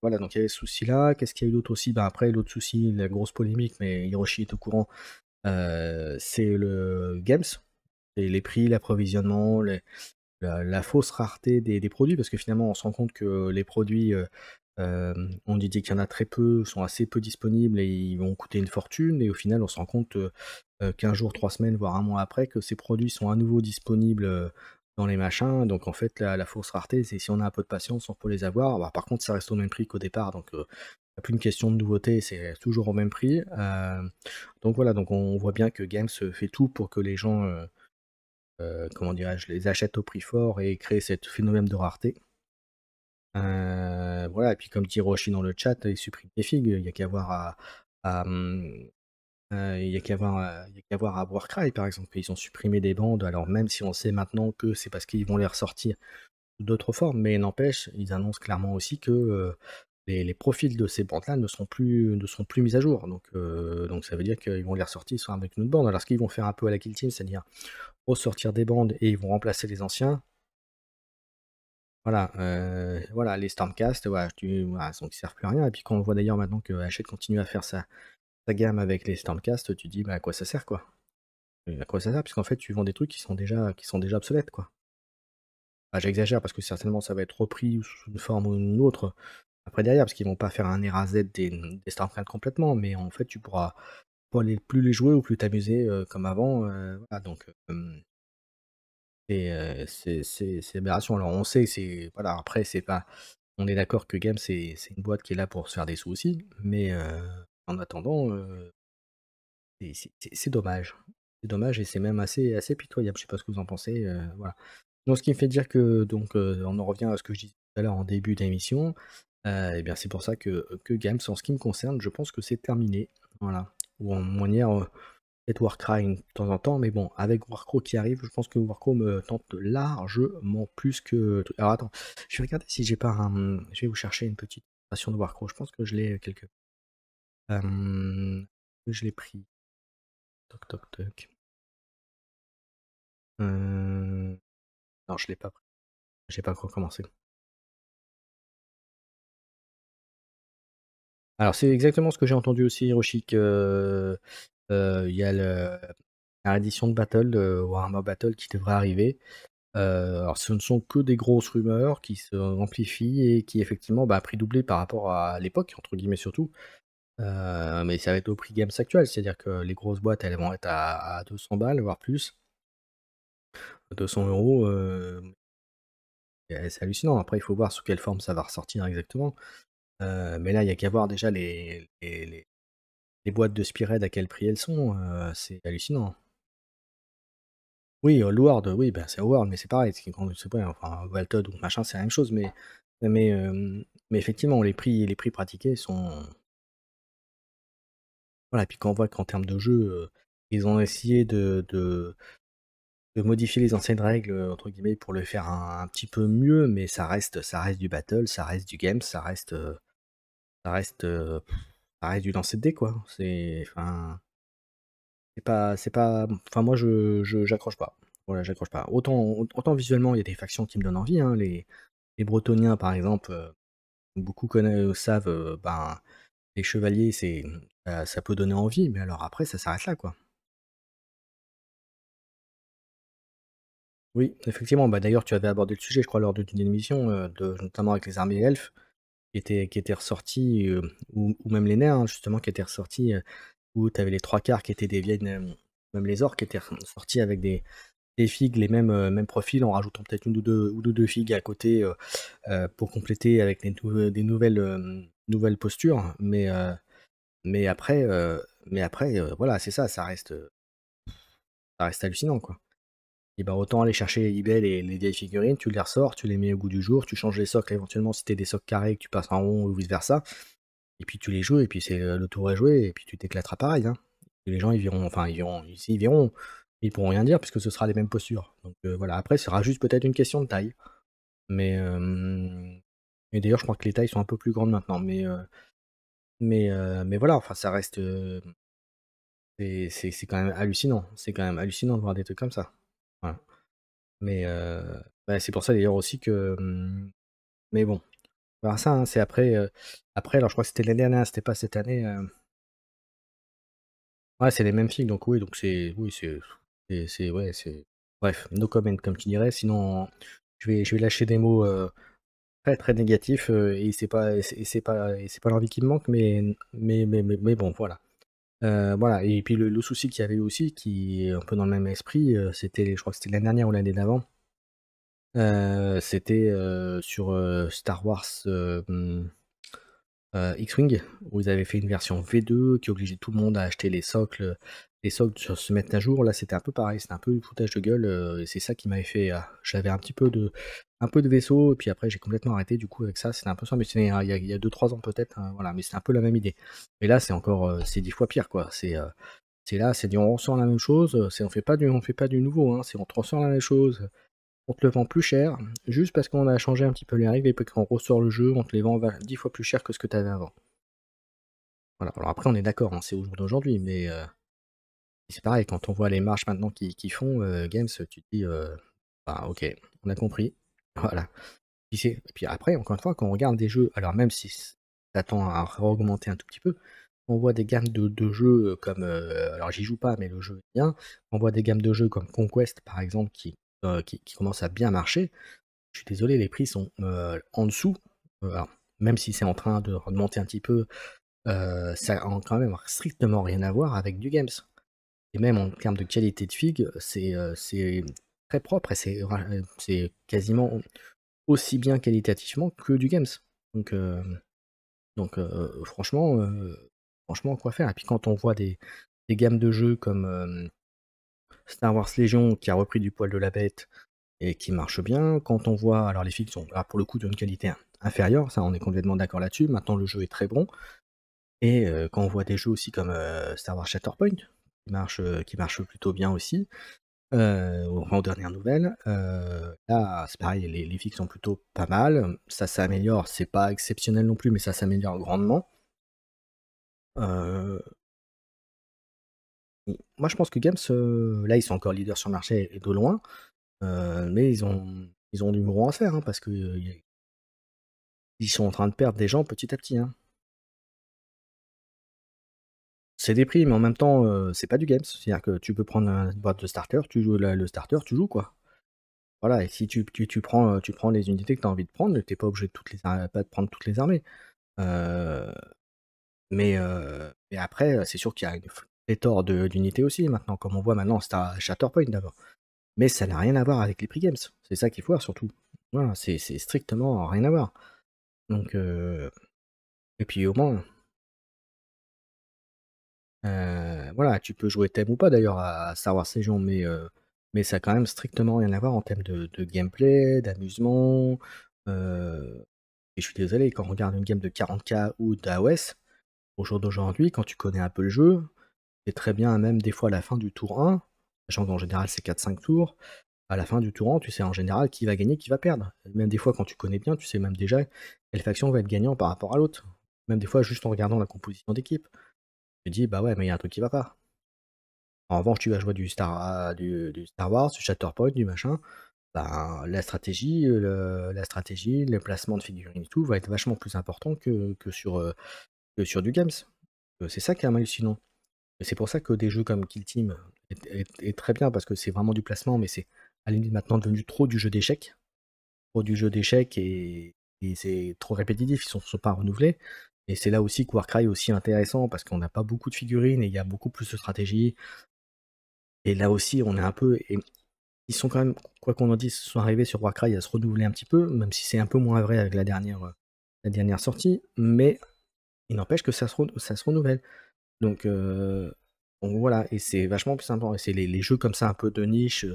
voilà, donc il y avait ce souci-là. Qu'est-ce qu'il y a eu d'autre aussi? Ben, après l'autre souci, la grosse polémique, mais Hiroshi est au courant, c'est le Games, c'est les prix, l'approvisionnement, la fausse rareté des produits, parce que finalement on se rend compte que les produits, on dit qu'il y en a très peu, sont assez peu disponibles et ils vont coûter une fortune, et au final on se rend compte, 15 jours, 3 semaines, voire un mois après, que ces produits sont à nouveau disponibles, dans les machins. Donc en fait la fausse rareté, c'est si on a un peu de patience, on peut les avoir. Bah, par contre ça reste au même prix qu'au départ, donc il y a plus une question de nouveauté, c'est toujours au même prix. Donc voilà, donc on voit bien que Games, fait tout pour que les gens, comment dirais-je, les achètent au prix fort et créer cet phénomène de rareté. Voilà, et puis comme dit Hiroshi dans le chat, il supprime des figues, il y a qu'à voir à, mmh, il y a qu'à voir, il y a qu'à voir à Warcry par exemple, ils ont supprimé des bandes, alors même si on sait maintenant que c'est parce qu'ils vont les ressortir sous d'autres formes, mais n'empêche, ils annoncent clairement aussi que, les profils de ces bandes-là ne seront plus mis à jour. Donc ça veut dire qu'ils vont les ressortir soit avec une autre bande. Alors ce qu'ils vont faire un peu à la Kill Team, c'est-à-dire ressortir des bandes et ils vont remplacer les anciens. Voilà, les Stormcast, voilà, voilà, donc ils servent plus à rien, et puis quand on voit d'ailleurs maintenant que Hachette continue à faire sa gamme avec les Stormcast, tu te dis: «Bah, à quoi ça sert, quoi?» À quoi ça sert? Puisqu'en fait, tu vends des trucs qui sont déjà obsolètes, quoi. Bah, j'exagère parce que certainement ça va être repris sous une forme ou une autre, après derrière, parce qu'ils vont pas faire un R à Z des Starcraft complètement, mais en fait, tu pourras pas plus les jouer ou plus t'amuser, comme avant, voilà, donc c'est aberration. Alors on sait que c'est voilà, après c'est pas on est d'accord que Game c'est une boîte qui est là pour se faire des sous aussi, mais en attendant, c'est dommage. C'est dommage et c'est même assez pitoyable. Je sais pas ce que vous en pensez, voilà. Donc ce qui me fait dire que donc on en revient à ce que je disais tout à l'heure en début d'émission, et bien c'est pour ça que Games, en ce qui me concerne, je pense que c'est terminé, voilà. Ou en manière, peut-être Warcry de temps en temps, mais bon, avec Warcraft qui arrive, je pense que Warcraft me tente largement plus que alors attends, je vais regarder si j'ai pas je vais vous chercher une petite version de Warcraft, je pense que je l'ai quelque je l'ai pris. Toc toc toc. Non, je l'ai pas pris. J'ai pas encore commencé. Alors c'est exactement ce que j'ai entendu aussi, Hiroshi, que, il y a la réédition de Battle, de Warhammer Battle qui devrait arriver. Alors ce ne sont que des grosses rumeurs qui se amplifient et qui effectivement, bah, a prix doublé par rapport à «l'époque» entre guillemets surtout, mais ça va être au prix Games actuel. C'est-à-dire que les grosses boîtes, elles vont être à 200 balles, voire plus, 200 €, et c'est hallucinant. Après il faut voir sous quelle forme ça va ressortir exactement, mais là, il y a qu'à voir déjà les boîtes de Spearhead à quel prix elles sont, c'est hallucinant. Oui, World, oui, bah, c'est World, mais c'est pareil, c'est pas enfin, Valtod ou machin, c'est la même chose, mais, mais effectivement, les prix pratiqués sont voilà, et puis quand on voit qu'en termes de jeu, ils ont essayé de modifier les anciennes règles, entre guillemets, pour le faire un petit peu mieux, mais ça reste du battle, ça reste du game, ça reste, heu, ça reste du lancer de dés, quoi. C'est pas enfin moi je j'accroche pas. Voilà, j'accroche pas. Autant visuellement, il y a des factions qui me donnent envie, hein, les Bretoniens par exemple, beaucoup savent, ben, les chevaliers ça peut donner envie, mais alors après ça s'arrête là, quoi. Oui, effectivement, bah, d'ailleurs tu avais abordé le sujet je crois lors d'une émission, notamment avec les armées elfes qui étaient ressorties, ou même les nains, hein, justement qui étaient ressortis, où tu avais les 3 quarts qui étaient des vieilles, même les orques qui étaient sortis avec des figues, les mêmes profils, en rajoutant peut-être une ou deux figues à côté, pour compléter avec des nouvelles postures. Mais après, voilà, c'est ça, ça reste hallucinant, quoi. et bah, autant aller chercher eBay les vieilles figurines, tu les ressors, tu les mets au goût du jour, tu changes les socles éventuellement si tu des socles carrés que tu passes en rond ou vice versa et puis tu les joues et puis c'est, le tour est joué et puis tu t'éclateras pareil, hein. Et les gens ils verront enfin ils verront, ils pourront rien dire puisque ce sera les mêmes postures. Donc voilà, après ce sera juste peut-être une question de taille. Mais et d'ailleurs je crois que les tailles sont un peu plus grandes maintenant, mais voilà, enfin ça reste, c'est quand même hallucinant. C'est quand même hallucinant de voir des trucs comme ça. Voilà. Mais bah, c'est pour ça d'ailleurs aussi que, mais bon, on verra ça, hein, c'est après alors je crois que c'était l'année dernière, c'était pas cette année, ouais, c'est les mêmes filles donc oui, donc c'est oui, c'est ouais, c'est bref, no comment comme tu dirais, sinon je vais lâcher des mots, très, très négatifs, et c'est pas l'envie qui me manque, mais bon, voilà. Voilà et puis le souci qu'il y avait eu aussi, qui est un peu dans le même esprit, c'était je crois que c'était l'année dernière ou l'année d'avant, c'était, sur, Star Wars, X-Wing, où ils avaient fait une version V2 qui obligeait tout le monde à acheter les socles se mettre à jour. Là, c'était un peu pareil, c'était un peu du foutage de gueule, et c'est ça qui m'avait fait, j'avais un peu de vaisseau et puis après j'ai complètement arrêté du coup avec ça, c'était un peu ça, mais c'était il y a 2-3 ans peut-être, voilà, mais c'était un peu la même idée. Mais là, c'est encore, c'est 10 fois pire quoi, c'est là, c'est du on ressort la même chose, c'est on fait pas du nouveau, hein, c'est on te ressort la même chose, on te le vend plus cher, juste parce qu'on a changé un petit peu les règles et puis qu'on ressort le jeu, on te les vend 10 fois plus cher que ce que tu avais avant. Voilà, alors après on est d'accord, hein, c'est au jour d'aujourd'hui, mais c'est pareil, quand on voit les marches maintenant qu'ils font, Games, tu te dis, «Bah OK, on a compris». Voilà. Et puis après, encore une fois, quand on regarde des jeux, alors même si ça tend à augmenter un tout petit peu, on voit des gammes de jeux comme, alors j'y joue pas, mais le jeu est bien. On voit des gammes de jeux comme Conquest, par exemple, qui commencent à bien marcher. Je suis désolé, les prix sont, en dessous, alors même si c'est en train de remonter un petit peu, ça a quand même strictement rien à voir avec du games et même en termes de qualité de figues, c'est très propre et c'est quasiment aussi bien qualitativement que du games. Donc franchement quoi faire et puis quand on voit des gammes de jeux comme, Star Wars Légion qui a repris du poil de la bête et qui marche bien. Quand on voit alors les figues sont là pour le coup d'une qualité inférieure, ça on est complètement d'accord là-dessus. Maintenant le jeu est très bon et quand on voit des jeux aussi comme, Star Wars Shatterpoint qui marche plutôt bien aussi, enfin aux dernières nouvelles, là c'est pareil, les figues sont plutôt pas mal. Ça s'améliore, c'est pas exceptionnel non plus, mais ça s'améliore grandement. Heu, Moi je pense que Games, là ils sont encore leaders sur le marché et de loin, mais ils ont du gros à faire, hein, parce que, ils sont en train de perdre des gens petit à petit, hein. C'est des prix, mais en même temps, c'est pas du games. C'est-à-dire que tu peux prendre une boîte de starter, tu joues le starter, tu joues, quoi. Voilà et si tu prends les unités que tu as envie de prendre, tu es pas obligé de pas de prendre toutes les armées. Heu, mais après, c'est sûr qu'il y a une pléthore d'unités aussi maintenant, comme on voit maintenant Shatterpoint d'abord. Mais ça n'a rien à voir avec les prix games. C'est ça qu'il faut voir surtout. Voilà, c'est strictement rien à voir. Donc et puis au moins voilà, tu peux jouer thème ou pas d'ailleurs à Star Wars Légion, mais ça a quand même strictement rien à voir en termes de gameplay, d'amusement, et je suis désolé, quand on regarde une game de 40 ou d'AOS, au jour d'aujourd'hui, quand tu connais un peu le jeu, c'est très bien même des fois à la fin du tour 1, sachant qu'en général c'est 4-5 tours, à la fin du tour 1, tu sais en général qui va gagner, qui va perdre. Même des fois quand tu connais bien, tu sais même déjà quelle faction va être gagnant par rapport à l'autre. Même des fois juste en regardant la composition d'équipe. Tu te dis: «Bah ouais, mais il y a un truc qui va pas». En revanche, tu vas jouer du Star Wars, du Shatterpoint, du machin, ben, la stratégie, le placement de figurines et tout va être vachement plus important que sur du games. C'est ça qui est hallucinant. Et c'est pour ça que des jeux comme Kill Team est très bien parce que c'est vraiment du placement, mais c'est à la limite maintenant devenu trop du jeu d'échecs. Trop du jeu d'échecs et c'est trop répétitif, ils sont pas renouvelés. Et c'est là aussi que Warcry est aussi intéressant parce qu'on n'a pas beaucoup de figurines et il y a beaucoup plus de stratégie. Et là aussi, on est un peu et ils sont quand même, quoi qu'on en dise, sont arrivés sur Warcry à se renouveler un petit peu, même si c'est un peu moins vrai avec la dernière sortie, mais il n'empêche que ça se renouvelle. Donc voilà et c'est vachement plus important et c'est les jeux comme ça un peu de niche,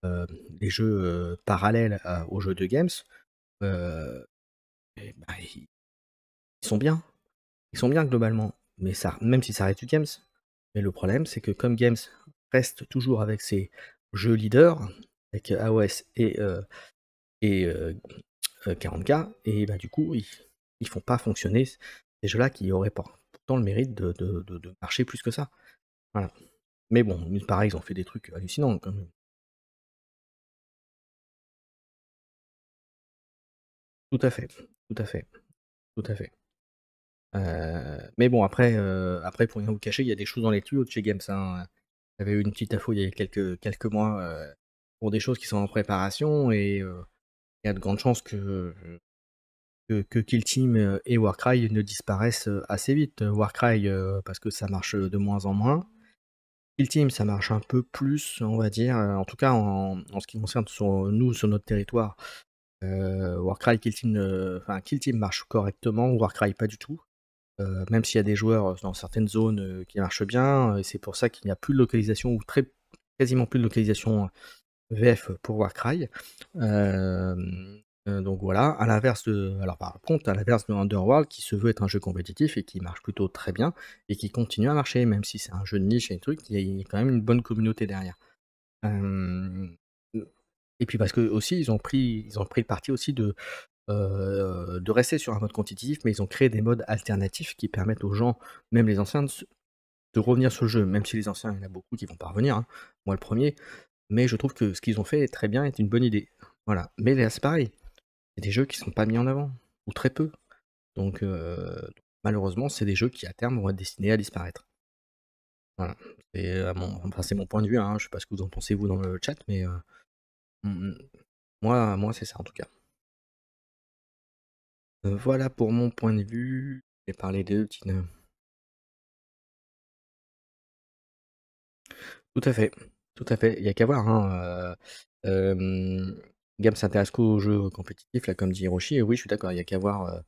les jeux, parallèles aux jeux de games, heu et bah, ils sont bien. Ils sont bien globalement, mais ça même si ça reste du games. Mais le problème, c'est que comme games reste toujours avec ses jeux leaders, avec AOS et 40K et bah, du coup, ils font pas fonctionner ces jeux-là qui auraient pourtant le mérite de marcher plus que ça. Voilà. Mais bon, pareil, ils ont fait des trucs hallucinants quand même. Tout à fait, tout à fait, tout à fait. Mais bon après pour rien vous cacher, il y a des choses dans les tuyaux de chez Games, hein. J'avais eu une petite info il y a quelques mois, pour des choses qui sont en préparation et il y a de grandes chances que Kill Team, et Warcry ne disparaissent, assez vite. Warcry, parce que ça marche, de moins en moins. Kill Team, ça marche un peu plus, on va dire, en tout cas en ce qui concerne sur notre territoire. Warcry, Kill Team, enfin Kill Team marche correctement, Warcry pas du tout. Même s'il y a des joueurs, dans certaines zones, qui marchent bien, et c'est pour ça qu'il n'y a plus de localisation ou quasiment plus de localisation, VF pour Warcry. Donc voilà, alors par contre, à l'inverse de Underworld qui se veut être un jeu compétitif et qui marche plutôt très bien et qui continue à marcher, même si c'est un jeu de niche et truc, il y a quand même une bonne communauté derrière. Hem, et puis parce que aussi ils ont pris le parti aussi de rester sur un mode compétitif, mais ils ont créé des modes alternatifs qui permettent aux gens, même les anciens, de revenir sur le jeu. Même si les anciens, il y en a beaucoup qui vont pas revenir, hein, moi le premier. Mais je trouve que ce qu'ils ont fait est très bien, est une bonne idée. Voilà. Mais là, c'est pareil, c'est des jeux qui sont pas mis en avant, ou très peu. Donc malheureusement, c'est des jeux qui à terme vont être destinés à disparaître. Voilà. C'est mon point de vue, hein, je sais pas ce que vous en pensez vous dans le chat, mais mmh mh. Moi c'est ça en tout cas. Voilà pour mon point de vue. J'ai parlé de Tina. Tout à fait, tout à fait. Il y a qu'à voir, hein, Gab s'intéresse qu'aux jeux compétitifs, là, comme dit Hiroshi, et oui, je suis d'accord, il y a qu'à voir,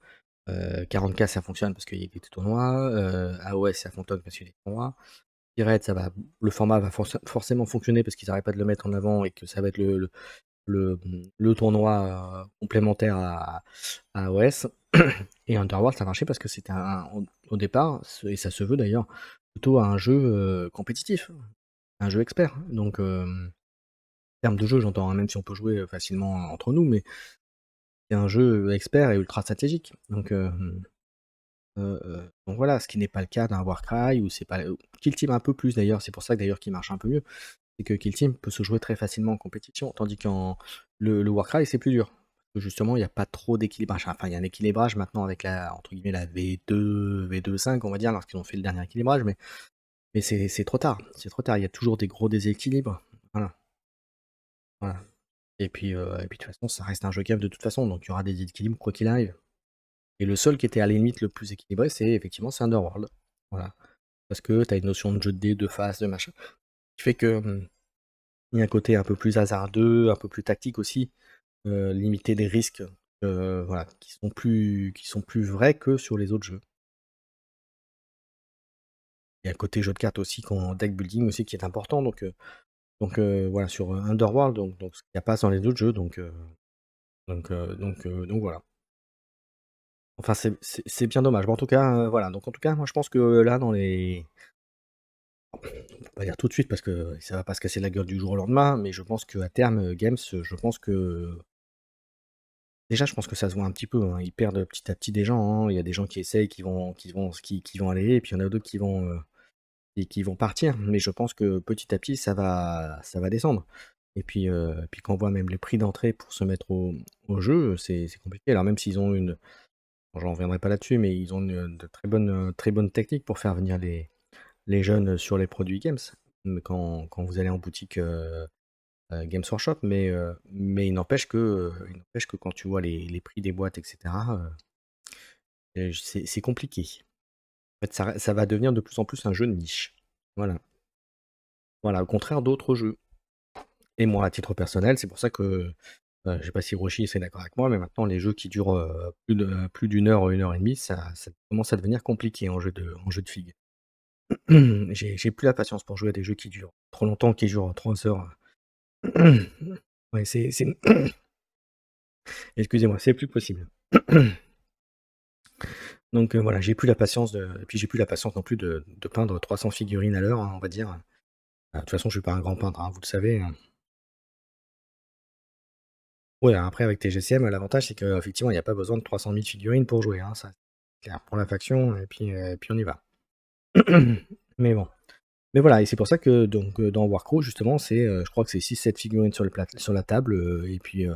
40K ça fonctionne parce qu'il y a des tournois, AOS ça fonctionne parce qu'il y a des tournois. Pyret, le format va forcément fonctionner parce qu'ils n'arrêtent pas de le mettre en avant et que ça va être le tournoi, complémentaire à AOS. Et Underworld ça marchait parce que c'était au départ, et ça se veut d'ailleurs, plutôt un jeu, compétitif, un jeu expert. Donc en termes de jeu j'entends, hein, même si on peut jouer, facilement entre nous, mais c'est un jeu expert et ultra stratégique. Donc voilà, ce qui n'est pas le cas d'un Warcry ou c'est pas Kill Team un peu plus d'ailleurs, c'est pour ça que d'ailleurs qu'il marche un peu mieux. C'est que Kill Team peut se jouer très facilement en compétition, tandis qu'en le Warcry c'est plus dur. Parce que justement il y a pas trop d'équilibrage. Enfin il y a un équilibrage maintenant avec la entre guillemets «la V2-5» on va dire, lorsqu'ils ont fait le dernier équilibrage, mais c'est trop tard, c'est trop tard. Il y a toujours des gros déséquilibres. Voilà, voilà. Et puis de toute façon ça reste un jeu cave de toute façon, donc il y aura des déséquilibres quoi qu'il arrive. Et le seul qui était à la limite le plus équilibré, c'est Underworld. Voilà. Parce que tu as une notion de jeu de dés, de face, de machin, qui fait que, il y a un côté un peu plus hasardeux, un peu plus tactique aussi, limiter des risques, voilà, qui sont plus vrais que sur les autres jeux. Il y a le côté jeu de cartes aussi deck building aussi qui est important donc voilà sur, Underworld donc ce qu'il y a pas dans les autres jeux donc voilà. Enfin c'est bien dommage. Bon en tout cas, voilà donc en tout cas moi je pense que là dans les on peut pas dire tout de suite parce que ça va pas se casser la gueule du jour au lendemain, mais je pense qu'à terme, Games, je pense que déjà, je pense que ça se voit un petit peu, hein. Ils perdent petit à petit des gens, hein. Il y a des gens qui essayent, qui vont aller et puis il y en a d'autres qui vont partir. Mais je pense que petit à petit, ça va descendre et puis quand on voit même les prix d'entrée pour se mettre au jeu, c'est compliqué. Alors même s'ils ont bon, j'en reviendrai pas là-dessus, mais ils ont de très bonnes techniques pour faire venir les jeunes sur les produits Games. Quand vous allez en boutique, Games Workshop, mais il n'empêche que quand tu vois les prix des boîtes et cetera, c'est compliqué. En fait, ça va devenir de plus en plus un jeu de niche. Voilà. Voilà, au contraire d'autres jeux. Et moi, à titre personnel, c'est pour ça que, je sais pas si Hiroshi est d'accord avec moi, mais maintenant les jeux qui durent, plus d'1 heure, 1 heure et demie, ça commence à devenir compliqué en jeu de filles. J'ai plus la patience pour jouer à des jeux qui durent trop longtemps, qui durent 3 heures. Ouais, excusez-moi, c'est plus possible. Donc voilà, j'ai plus la patience et puis j'ai plus la patience non plus de peindre 300 figurines à l'heure, hein, on va dire. De toute façon, je suis pas un grand peintre, hein, vous le savez, hein. Ouais, après avec TGCM, l'avantage c'est qu'effectivement, il y a pas besoin de 300 000 figurines pour jouer, hein, ça c'est clair. Pour la faction et puis on y va. Mais bon. Mais voilà, et c'est pour ça que donc dans Warcraft justement, je crois que c'est 6-7 figurines sur la table, et puis,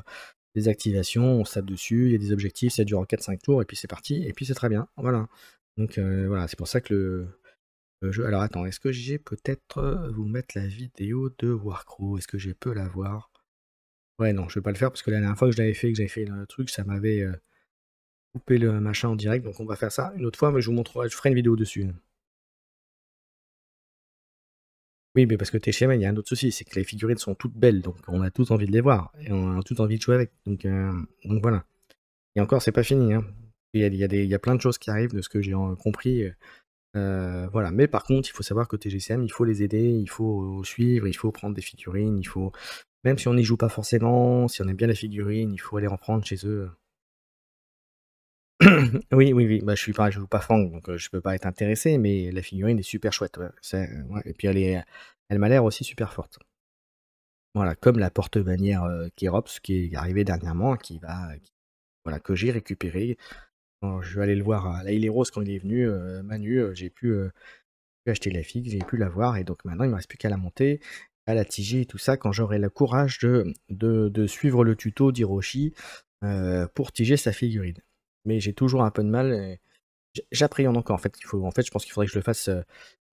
des activations, on se tape dessus, il y a des objectifs, ça dure en 4-5 tours et puis c'est parti et puis c'est très bien, voilà. Donc voilà, c'est pour ça que le jeu alors attends, est-ce que j'ai peut-être, vous mettre la vidéo de Warcraft? Est-ce que je peux la voir? Ouais, non, je vais pas le faire parce que la dernière fois que que j'avais fait le truc, ça m'avait, coupé le machin en direct, donc on va faire ça une autre fois, mais je ferai une vidéo dessus. Oui, mais parce que TCM, il y a un autre souci, c'est que les figurines sont toutes belles, donc on a tous envie de les voir et on a tous envie de jouer avec, donc voilà. Et encore, c'est pas fini, hein. Il y a plein de choses qui arrivent de ce que j'ai compris, voilà. Mais par contre, il faut savoir que TGCM, il faut les aider, il faut suivre, il faut prendre des figurines, il faut même si on n'y joue pas forcément, si on aime bien la figurine, il faut aller en prendre chez eux. Oui, oui, oui, bah, je suis pas je joue pas Fang, donc je peux pas être intéressé, mais la figurine est super chouette, ouais. Ouais et puis elle m'a l'air aussi super forte. Voilà, comme la porte-bannière, Kerops qui est arrivée dernièrement, voilà, que j'ai récupéré. Quand je vais aller le voir à la Île Rose quand il est venu, Manu, pu acheter la figue, j'ai pu l'avoir et donc maintenant il me reste plus qu'à la monter, à la tiger et tout ça quand j'aurai le courage de suivre le tuto d'Hiroshi, pour tiger sa figurine. Mais j'ai toujours un peu de mal et j'appréhende encore en fait, je pense qu'il faudrait que je le fasse,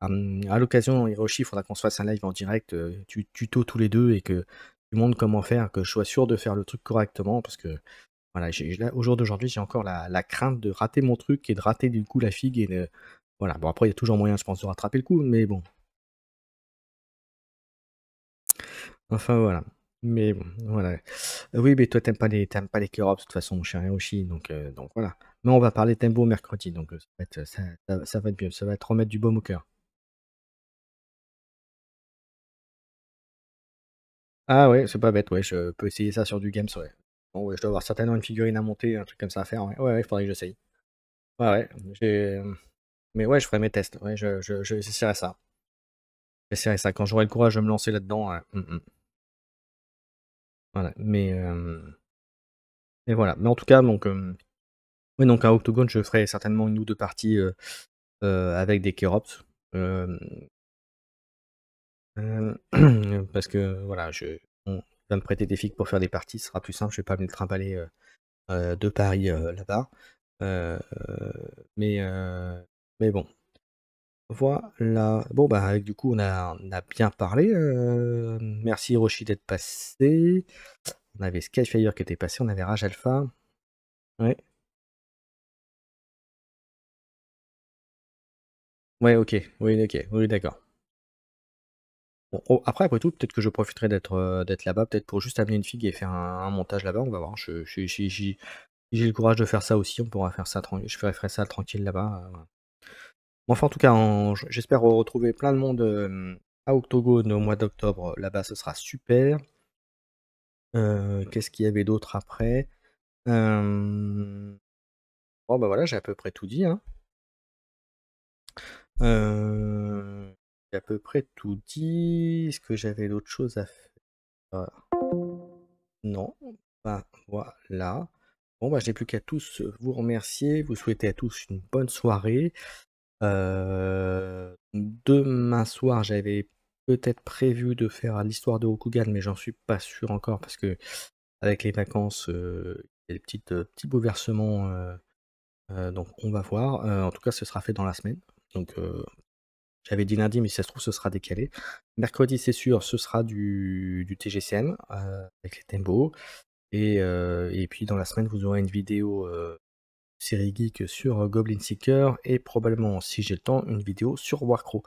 à l'occasion Hiroshi, il faudra qu'on se fasse un live en direct, tuto tous les 2 et que tu montres comment faire, que je sois sûr de faire le truc correctement parce que voilà, là, au jour d'aujourd'hui, j'ai encore la crainte de rater mon truc et de rater du coup la figue et de voilà. Bon après il y a toujours moyen je pense de rattraper le coup, mais bon, enfin voilà. Mais bon, voilà. Oui, mais toi t'aimes pas les Kerops de toute façon, mon cher Hiroshi, donc voilà. Mais on va parler Tembo mercredi, donc ça va être mieux, ça va te remettre du baume au cœur. Ah ouais, c'est pas bête, ouais, je peux essayer ça sur du Games, ouais. Bon ouais, je dois avoir certainement une figurine à monter, un truc comme ça à faire, ouais. Ouais, ouais, il faudrait que j'essaye. Ouais, ouais, mais ouais, je ferai mes tests, ouais, j'essaierai ça. J'essaierai ça quand j'aurai le courage de me lancer là-dedans, voilà, mais voilà. Mais en tout cas, donc, ouais, donc à Octogone, je ferai certainement 1 ou 2 parties, avec des Kerops, hem, heu, parce que voilà, il va me prêter des figues pour faire des parties, ce sera plus simple, je vais pas me le trimballer, de Paris, là-bas, heu, mais heu, mais bon, voilà. Bon, bah, du coup, on a bien parlé, merci Hiroshi d'être passé. On avait Skyfire qui était passé, on avait Rage Alpha. Ouais. Ouais, OK. Oui, OK. Oui, d'accord. Bon, oh, après tout, peut-être que je profiterai d'être là-bas, peut-être pour juste amener une figue et faire un montage là-bas, on va voir. Si j'ai le courage de faire ça aussi, on pourra faire ça tranquille. Je ferai ça tranquille là-bas, voilà. Bon, enfin, en tout cas, j'espère retrouver plein de monde, à Octogone au mois d'octobre. Là-bas, ce sera super. Qu'est-ce qu'il y avait d'autre après? Bon, bah, voilà, j'ai à peu près tout dit, hein. J'ai à peu près tout dit. Est-ce que j'avais d'autres choses à faire? Non. Bah, voilà. Bon, bah, j'ai plus qu'à tous vous remercier, vous souhaiter à tous une bonne soirée. Demain soir, j'avais peut-être prévu de faire l'histoire de Rokugan, mais j'en suis pas sûr encore parce que avec les vacances, il y a des petits bouleversements, donc on va voir. En tout cas, ce sera fait dans la semaine. Donc, j'avais dit lundi, mais si ça se trouve, ce sera décalé. Mercredi, c'est sûr, ce sera du TGCM, avec les Tembo et puis dans la semaine, vous aurez une vidéo, série geek sur, Goblin Seeker et probablement, si j'ai le temps, une vidéo sur Warcraft.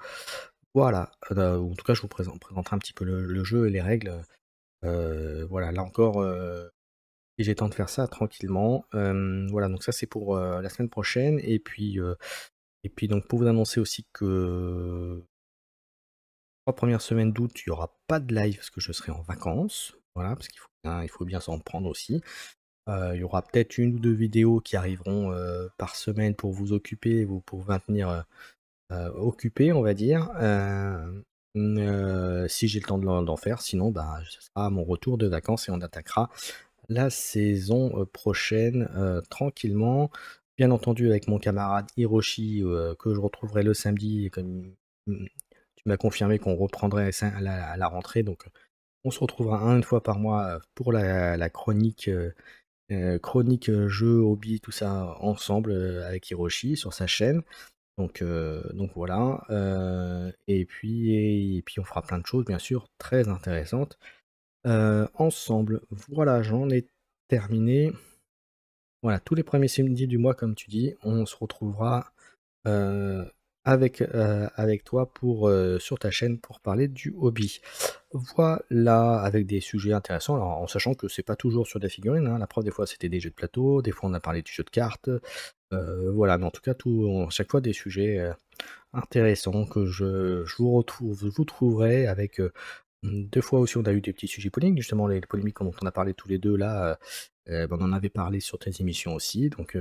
Voilà, en tout cas, je vous présenterai un petit peu le jeu et les règles, voilà, là encore, si j'ai le temps de faire ça tranquillement. Voilà, donc ça, c'est pour, la semaine prochaine et puis donc pour vous annoncer aussi que 3 premières semaines d'août, il y aura pas de live parce que je serai en vacances. Voilà, parce qu'il faut bien s'en prendre aussi. Il y aura peut-être 1 ou 2 vidéos qui arriveront, par semaine pour vous occuper, pour vous maintenir, occupé, on va dire. Si j'ai le temps d'en faire, sinon, bah, ce sera mon retour de vacances et on attaquera la saison, prochaine, tranquillement. Bien entendu avec mon camarade Hiroshi, que je retrouverai le samedi et comme, tu m'as confirmé qu'on reprendrait ça à la rentrée, donc on se retrouvera une fois par mois, pour la chronique, jeux, hobby, tout ça ensemble, avec Hiroshi sur sa chaîne. Donc voilà, et puis on fera plein de choses bien sûr très intéressantes, ensemble. Voilà, j'en ai terminé. Voilà, tous les premiers samedis du mois comme tu dis, on se retrouvera, heu, avec toi sur ta chaîne pour parler du hobby. Voilà, avec des sujets intéressants, alors en sachant que c'est pas toujours sur des figurines, hein. La preuve des fois c'était des jeux de plateau, des fois on a parlé du jeu de cartes, voilà, mais en tout cas chaque fois des sujets, intéressants que vous trouverez avec, des fois aussi on a eu des petits sujets polémiques, justement les polémiques dont on a parlé tous les 2 là, bah, on en avait parlé sur tes émissions aussi, donc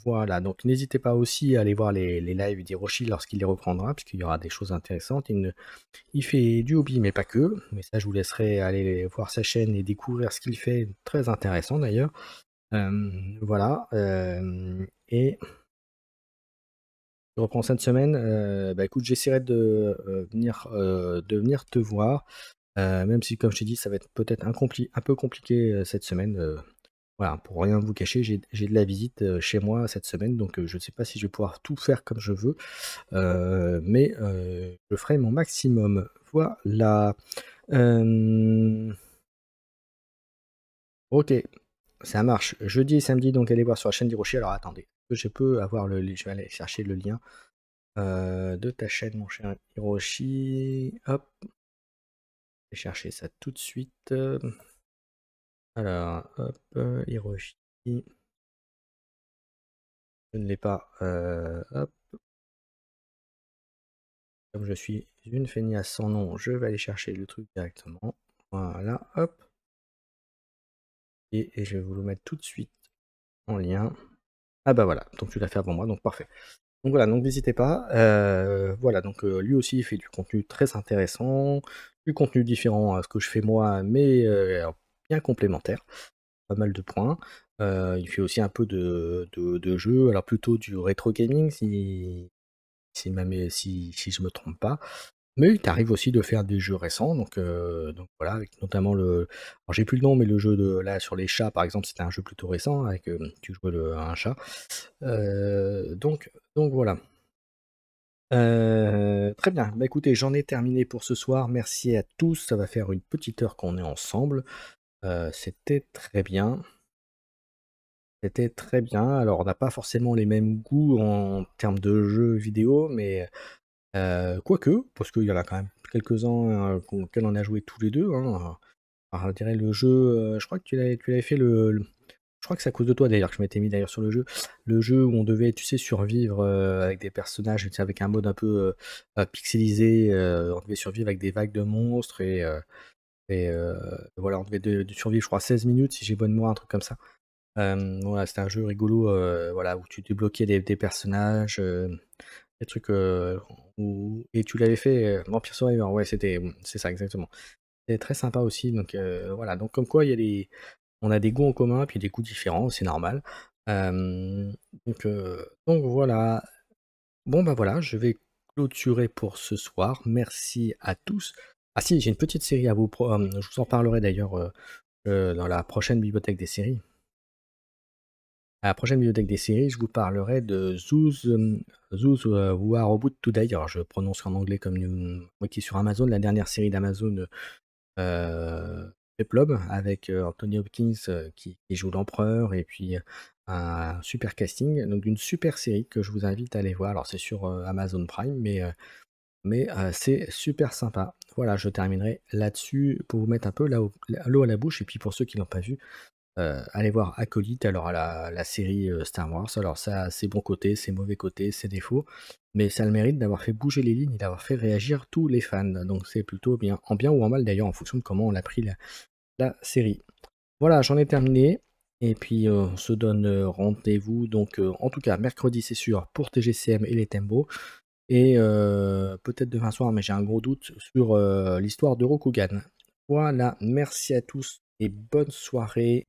voilà, donc n'hésitez pas aussi à aller voir les lives d'Hiroshi lorsqu'il les reprendra, puisqu'il y aura des choses intéressantes. Il fait du hobby, mais pas que, mais ça je vous laisserai aller voir sa chaîne et découvrir ce qu'il fait, très intéressant d'ailleurs. Voilà, et je reprends cette semaine, bah, écoute, j'essaierai de venir te voir, même si comme je t'ai dit, ça va être peut-être un peu compliqué, cette semaine, voilà, pour rien vous cacher, j'ai de la visite, chez moi cette semaine, donc je ne sais pas si je vais pouvoir tout faire comme je veux, mais je ferai mon maximum. Voilà, hem, OK, ça marche. Jeudi et samedi, donc allez voir sur la chaîne d'Hiroshi. Alors attendez, est-ce que je peux avoir le je vais aller chercher le lien, de ta chaîne, mon cher Hiroshi. Hop, je vais chercher ça tout de suite, alors hop, Hiroshi, je ne l'ai pas, hop, comme je suis une feignasse sans nom, je vais aller chercher le truc directement. Voilà, hop, et je vais vous le mettre tout de suite en lien. Ah bah voilà, donc tu l'as fait avant moi, donc parfait. Donc voilà, donc n'hésitez pas, voilà, donc lui aussi il fait du contenu très intéressant, du contenu différent à ce que je fais moi, mais alors bien complémentaire, pas mal de points. Il fait aussi un peu de jeux, alors plutôt du rétro gaming si je me trompe pas. Mais il t'arrive aussi de faire des jeux récents, donc voilà, avec notamment alors j'ai plus le nom, mais le jeu là sur les chats par exemple, c'était un jeu plutôt récent avec, tu jouais un chat. Donc voilà. Très bien. Bah, écoutez, j'en ai terminé pour ce soir. Merci à tous. Ça va faire une petite heure qu'on est ensemble. C'était très bien. C'était très bien. Alors, on n'a pas forcément les mêmes goûts en termes de jeux vidéo, mais quoique, parce qu'il y en a quand même quelques-uns, auxquels on a joué tous les 2, hein. Alors, je dirais le jeu, je crois que tu l'avais fait je crois que c'est à cause de toi d'ailleurs que je m'étais mis d'ailleurs sur le jeu. Le jeu où on devait, tu sais, survivre, avec des personnages, tu sais, avec un mode un peu, pixelisé, on devait survivre avec des vagues de monstres et voilà, on devait de survivre, je crois 16 minutes si j'ai bonne mémoire, un truc comme ça. Voilà, c'était un jeu rigolo, voilà, où tu débloquais des personnages, des trucs, où et tu l'avais fait, Vampire Survivor, ouais, c'est ça exactement. C'est très sympa aussi, donc voilà, donc comme quoi on a des goûts en commun, puis des goûts différents, c'est normal. Hem, donc voilà. Bon, bah, voilà, je vais clôturer pour ce soir. Merci à tous. Ah si, j'ai une petite série à je vous en parlerai d'ailleurs, dans la prochaine bibliothèque des séries. À la prochaine bibliothèque des séries, je vous parlerai de Those Who Are About to Die. Alors je prononce en anglais comme, moi qui est sur Amazon, la dernière série d'Amazon, Peplum avec, Anthony Hopkins, qui joue l'empereur et puis, un super casting, donc d'une super série que je vous invite à aller voir. Alors c'est sur, Amazon Prime, mais c'est super sympa. Voilà, je terminerai là-dessus pour vous mettre un peu l'eau à la bouche et puis pour ceux qui l'ont pas vu, allez voir Acolyte, alors la série, Star Wars. Alors ça a ses bons côtés, ses mauvais côtés, ses défauts, mais ça a le mérite d'avoir fait bouger les lignes et d'avoir fait réagir tous les fans. Donc c'est plutôt bien, en bien ou en mal d'ailleurs, en fonction de comment on a pris la série. Voilà, j'en ai terminé. Et puis on se donne rendez-vous, donc en tout cas mercredi c'est sûr pour TGCM et les Tembo. Et peut-être demain soir, mais j'ai un gros doute sur l'histoire de Rokugan. Voilà, merci à tous et bonne soirée.